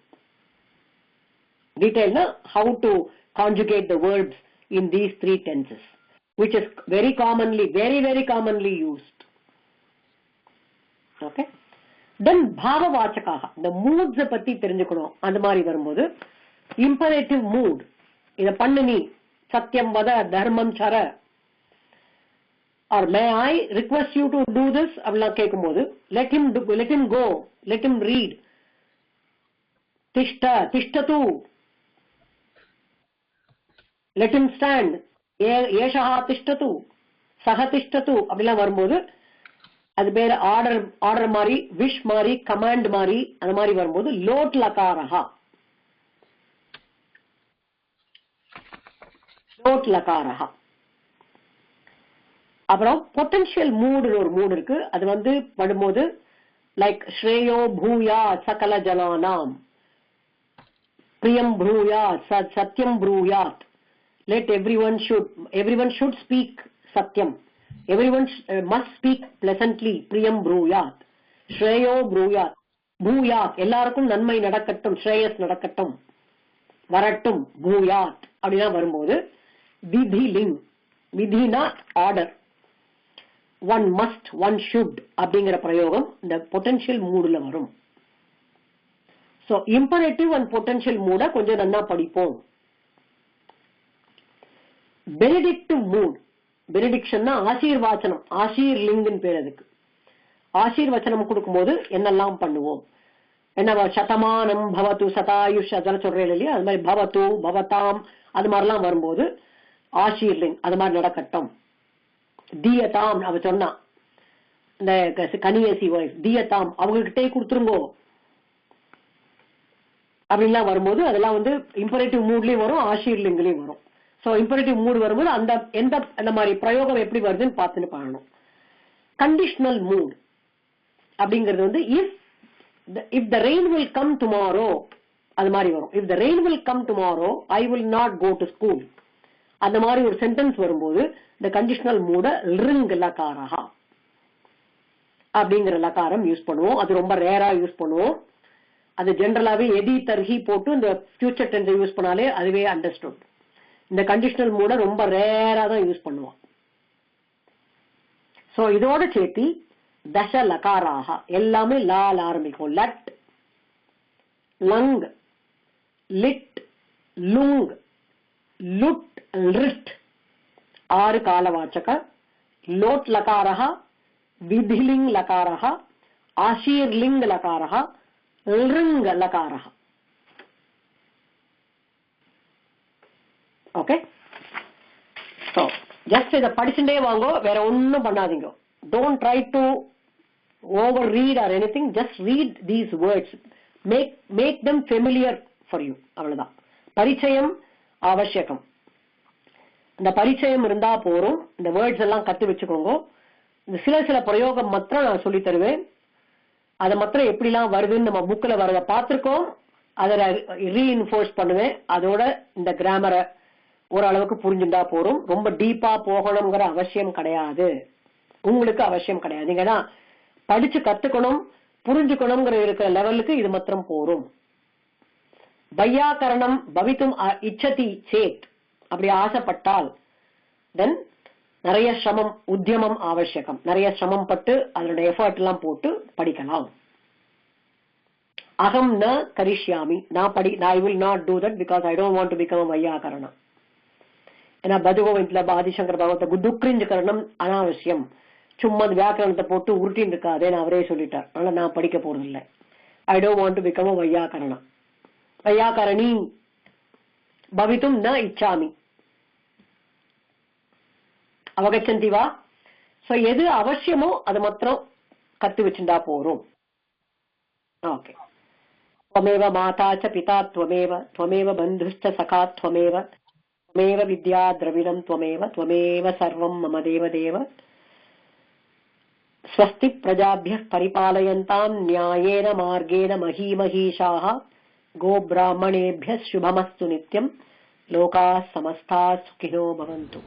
டீடைல்னா how to conjugate the words in these 3 tenses, which is very commonly used. okay, then பாவவாச்சகாக, இந்த moods பத்தி தெரிஞ்சுக்கணும். அந்த மாதிரி வரும்போது இம்பரேட்டிவ் மூட், இத பண்ணு நீ, சத்தியம் வத, தர்மம் சர, or may I request you to do this அப்படிலாம் கேட்கும்போது let him go, let him read, tishtatu, let him stand, ஏஷஹா tishtatu, சஹ tishtatu அப்படிலாம் வரும்போது அது பேர் ஆர்டர் மாதிரி, விஷ் மாதிரி, கமாண்ட் மாதிரி, அந்த மாதிரி வரும்போது லோட் லகாரஹா, லோட் லகாரஹா. அப்புறம் பொட்டன்ஷியல் மூடு ஒரு மூடு இருக்கு. அது வந்து பண்ணும்போது லைக் ஸ்ரேயோ பூயா சகல ஜனானாம், பிரியம் ப்ரூயாத், சத்யம் ப்ரூயாத், let everyone should speak satyam, everyone must speak pleasantly, priyam ப்ரூயாத், ஸ்ரேயோ ப்ரூயாத், பூயாத் எல்லாருக்கும் நன்மை நடக்கட்டும், ஸ்ரேயஸ் நடக்கட்டும், வரட்டும், பூயாத் அப்படின்னா வரும்போது விதி லிங், விதினா order, one must, one should அப்படிங்கிற பிரயோகம் இந்த பொட்டன்ஷியல் மூடுல வரும். சோ இம்பரேட்டிவ் அண்ட் பொட்டன்ஷியல் மூட கொஞ்சம் நல்லா படிப்போம். பெனடிக்டிவ் மூட், பெனடிக்ஷன்னா ஆசீர்வாச்சனம், ஆசீர்லிங்க்னு பேர் அதுக்கு. ஆசீர்வச்சனம் கொடுக்கும்போது என்னெல்லாம் பண்ணுவோம், என்ன சதமானம் பவத்து சதாயுஷ் அதெல்லாம் சொல்றேன் இல்லையா, அது மாதிரி பவத்து பவதாம் அது மாதிரிலாம் வரும்போது ஆசீர்லிங் அது மாதிரி நடக்கட்டும். தீயதாம் அவ சொன்னா இந்த கனியசி வைஃப் தீயதாம் அவங்ககிட்டே கொடுத்துருங்கோ அப்படின்லாம் வரும்போது அதெல்லாம் வந்து இம்பரேட்டிவ் மூட்லயும் வரும், ஆசீர்லிங்லயும் வரும். சோ இம்பரேட்டிவ் மூட் வரும்போது அந்த அந்த மாதிரி பிரயோகம் எப்படி வருதுன்னு பார்த்துன்னு பண்ணணும். கண்டிஷனல் மூட் அப்படிங்கிறது வந்து if the rain will come tomorrow அது மாதிரி வரும். if the rain will come tomorrow I will not go to school அந்த மாதிரி ஒரு சென்டென்ஸ் வரும்போது இந்த கண்டிஷனல் மூட லிருங் லகாரஹா அப்படிங்கிற லகாரம் யூஸ் பண்ணுவோம். அது ரொம்ப ரேரா யூஸ் பண்ணுவோம். அது ஜெனரலாவே எதி தர்ஹி போட்டு இந்த ஃபியூச்சர் டென்ஸ் யூஸ் பண்ணாலே அதுவே அண்டர்ஸ்டுட். இந்த கண்டிஷனல் மூட ரொம்ப ரேரா தான் யூஸ் பண்ணுவோம். சோ இதோட சேர்த்து தச லகாராக எல்லாமே லால் ஆரம்பிக்கும். லட், லங், லிட், லுங், லுட், லிட் 6 காலவாச்சக. லோட் லகாரஹ, விதிலிங் லகாரஹ, ஆசீர்லிங் லகாரஹ, லிருங் லகாரஹ. ஓகே, சோ ஜஸ்ட் இத படிச்சுட்டே வாங்கோ, வேற ஒன்னும் பண்ணாதீங்க. Don't try to over read or anything, just read these words, make them familiar for you. அவ்வளவுதான். பரிச்சயம் அவசியம். இந்த பரிச்சயம் இருந்தா போறோம். இந்த வேர்ட்ஸ் எல்லாம் கத்து வச்சுக்கோங்க. இந்த சில பிரயோகம் மாத்திரம் நான் சொல்லி தருவேன். அதை மாத்திரம் எப்படிலாம் வருதுன்னு நம்ம புக்ல வரத பார்த்திருக்கோம். அதை ரீஇன்ஃபோர்ஸ் பண்ணுவேன். அதோட இந்த கிராமரை ஓரளவுக்கு புரிஞ்சுட்டா போறோம். ரொம்ப டீப்பா போகணுங்கிற அவசியம் கிடையாது, உங்களுக்கு அவசியம் கிடையாது. நீங்க தான் படிச்சு கத்துக்கணும், புரிஞ்சுக்கணுங்கிற இருக்கிற லெவலுக்கு இது மாத்திரம் போறோம். வையாக்கரணம் பவித்தும் இச்சதி சேத் அப்படி ஆசைப்பட்டால் தென் நிறைய சிரமம் உத்தியமம் அவசியம். நிறைய சிரமம் பட்டு அதனுடைய எஃபர்ட் எல்லாம் போட்டு படிக்கலாம். அகம் ந கரிஷ்யாமி, I will not do that because I don't want to become a வையாகரணம். ஏன்னா பதுகோவிந்த்ல ஆதிசங்கர் பகவத்தை துக்ரிஞ்சகரணம் அனாவசியம். சும்மா வியாக்கரணத்தை போட்டு உருட்டின்னு இருக்காதேன்னு அவரே சொல்லிட்டார். அதனால நான் படிக்க போறது இல்லை. I don't want to become a வையாகரணம். வையாகரணி பவித்தும் ந இச்சாமி அவகச்சந்தி வா. சோ எது அவசியமோ அது மாத்திரம் கத்து வச்சுட்டா போறோம். ஓகே. त्वमेव माता च पिता त्वमेव, त्वमेव बन्धुश्च सखा त्वमेव, त्वमेव विद्या द्रविणं त्वमेव, त्वमेव सर्वं मम देवदेव. स्वस्ति प्रजाभ्यः परिपालयन्तां न्यायेन मार्गेण महीमहीषाः, गोब्राह्मणेभ्यः शुभमस्तु नित्यं, लोकाः समस्ताः सुखिनो भवन्तु.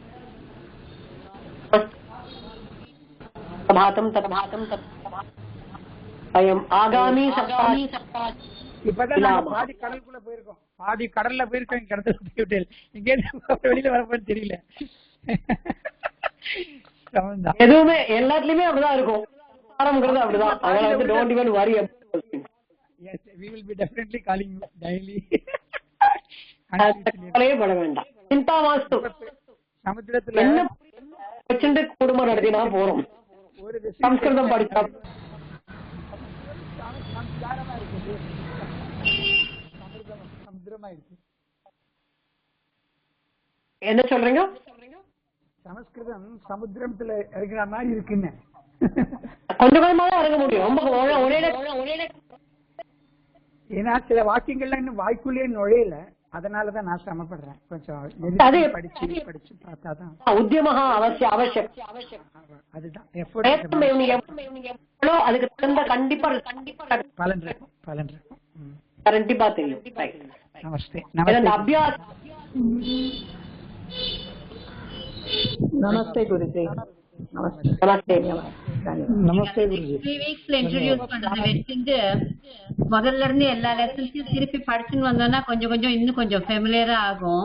तद्भातं तद्भातं आगामी सप्ताह இப்பதான் நாங்க பாதி கடலுக்குள்ள போயிருக்கோம். பாதி கடல்ல போயிருக்கோம். கடத்த சுத்தி விட்டு இங்கே வெளியில வரப்போன்னு தெரியல. எதுவுமே எல்லாத்துலயுமே அப்படிதான் இருக்கும். அப்படிதான். அதனால வந்து டோன்ட் ஈவன் வரி. Yes, we will be definitely calling you daily. பட வேண்டாம். சிந்தா வாஸ்து சமுத்திரத்துல என்ன வச்சுட்டு குடும்பம் நடத்தினா போறோம். சம்ஸ்கிருதம் படிச்சா என்ன சொல்றீங்க? சமஸ்கிருதம் சமுத்திரத்துல இருக்கிற மாதிரி இருக்குன்னு கொஞ்சம் கொஞ்சமா தான் இறங்க முடியும். ரொம்ப ஏன்னா சில வாக்கியங்கள்லாம் இன்னும் வாய்க்குள்ளேயே நுழையல. அதனாலதான் நான் சிரமப்படுறேன். கொஞ்சம் படிச்சு பார்த்தாதான். உத்தியமஹா அவசியம். அதுதான் அதுக்கு தகுந்த கண்டிப்பா பலன் இருக்கும். கண்டிப்பா தெரியும். நமஸ்தே. அபியாஸ். நமஸ்தே குருஜி. நமஸ்தே. நமஸ்தே குருஜி. 3 வீக்ஸ்ல இன்ட்ரோடியூஸ் பண்றத வெச்சிட்டு முதல்ல இருந்து எல்லா லெசன்ஸையும் திருப்பி படிச்சுன்னு வந்தோம்னா கொஞ்சம் கொஞ்சம் இன்னும் கொஞ்சம் ஃபெமிலியரா ஆகும்.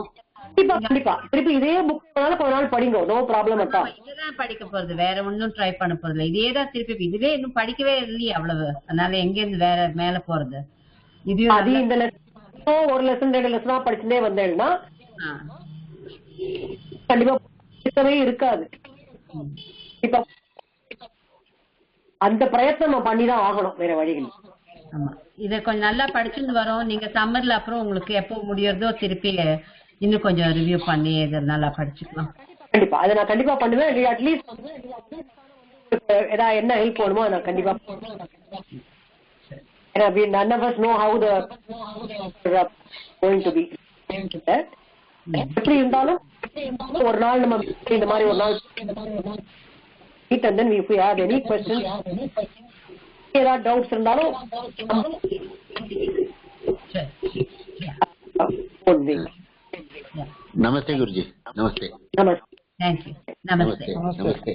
கண்டிப்பா திருப்பி இதே புக் கொஞ்ச நாள் படிங்க. நோ ப்ராப்ளம் அட்டா. இதுதான் படிக்க போறது, வேற ஒன்னும் ட்ரை பண்ண போறது இல்லை. இதே தான் திருப்பி இதுவே இன்னும் படிக்கவே இல்லையே அவ்வளவு. அதனால எங்க இருந்து வேற மேல போறது. அது இந்த லெசன் ஒரு லெசன் 2 லெசனா படிச்சுட்டே வந்தேன்னா கண்டிப்பா இருக்காது. இப்ப அந்த பிரயத்னம் நம்ம பண்ணிதான் ஆகணும், வேற வழிகள். ஆமா, இத கொஞ்சம் நல்லா படிச்சுட்டு வரோம். நீங்க சம்மர்ல அப்புறம் உங்களுக்கு எப்போ முடியறதோ திருப்பி இன்னும் கொஞ்சம் ரிவ்யூ பண்ணி இதை நல்லா படிச்சுக்கலாம். கண்டிப்பா அதை நான் கண்டிப்பா பண்ணுவேன். அட்லீஸ்ட் ஏதாவது என்ன ஹெல்ப் வேணுமோ நான் கண்டிப்பா. ஏன்னா none of us know how the going to be. எப்படி இருந்தாலும் ஒரு நாள் நம்ம இந்த மாதிரி ஒரு நாள் meet and then if we have any questions, ஏதாவது டவுட்ஸ் இருந்தாலும் नमस्ते गुरुजी. नमस्ते. Thank you. नमस्ते. नमस्ते.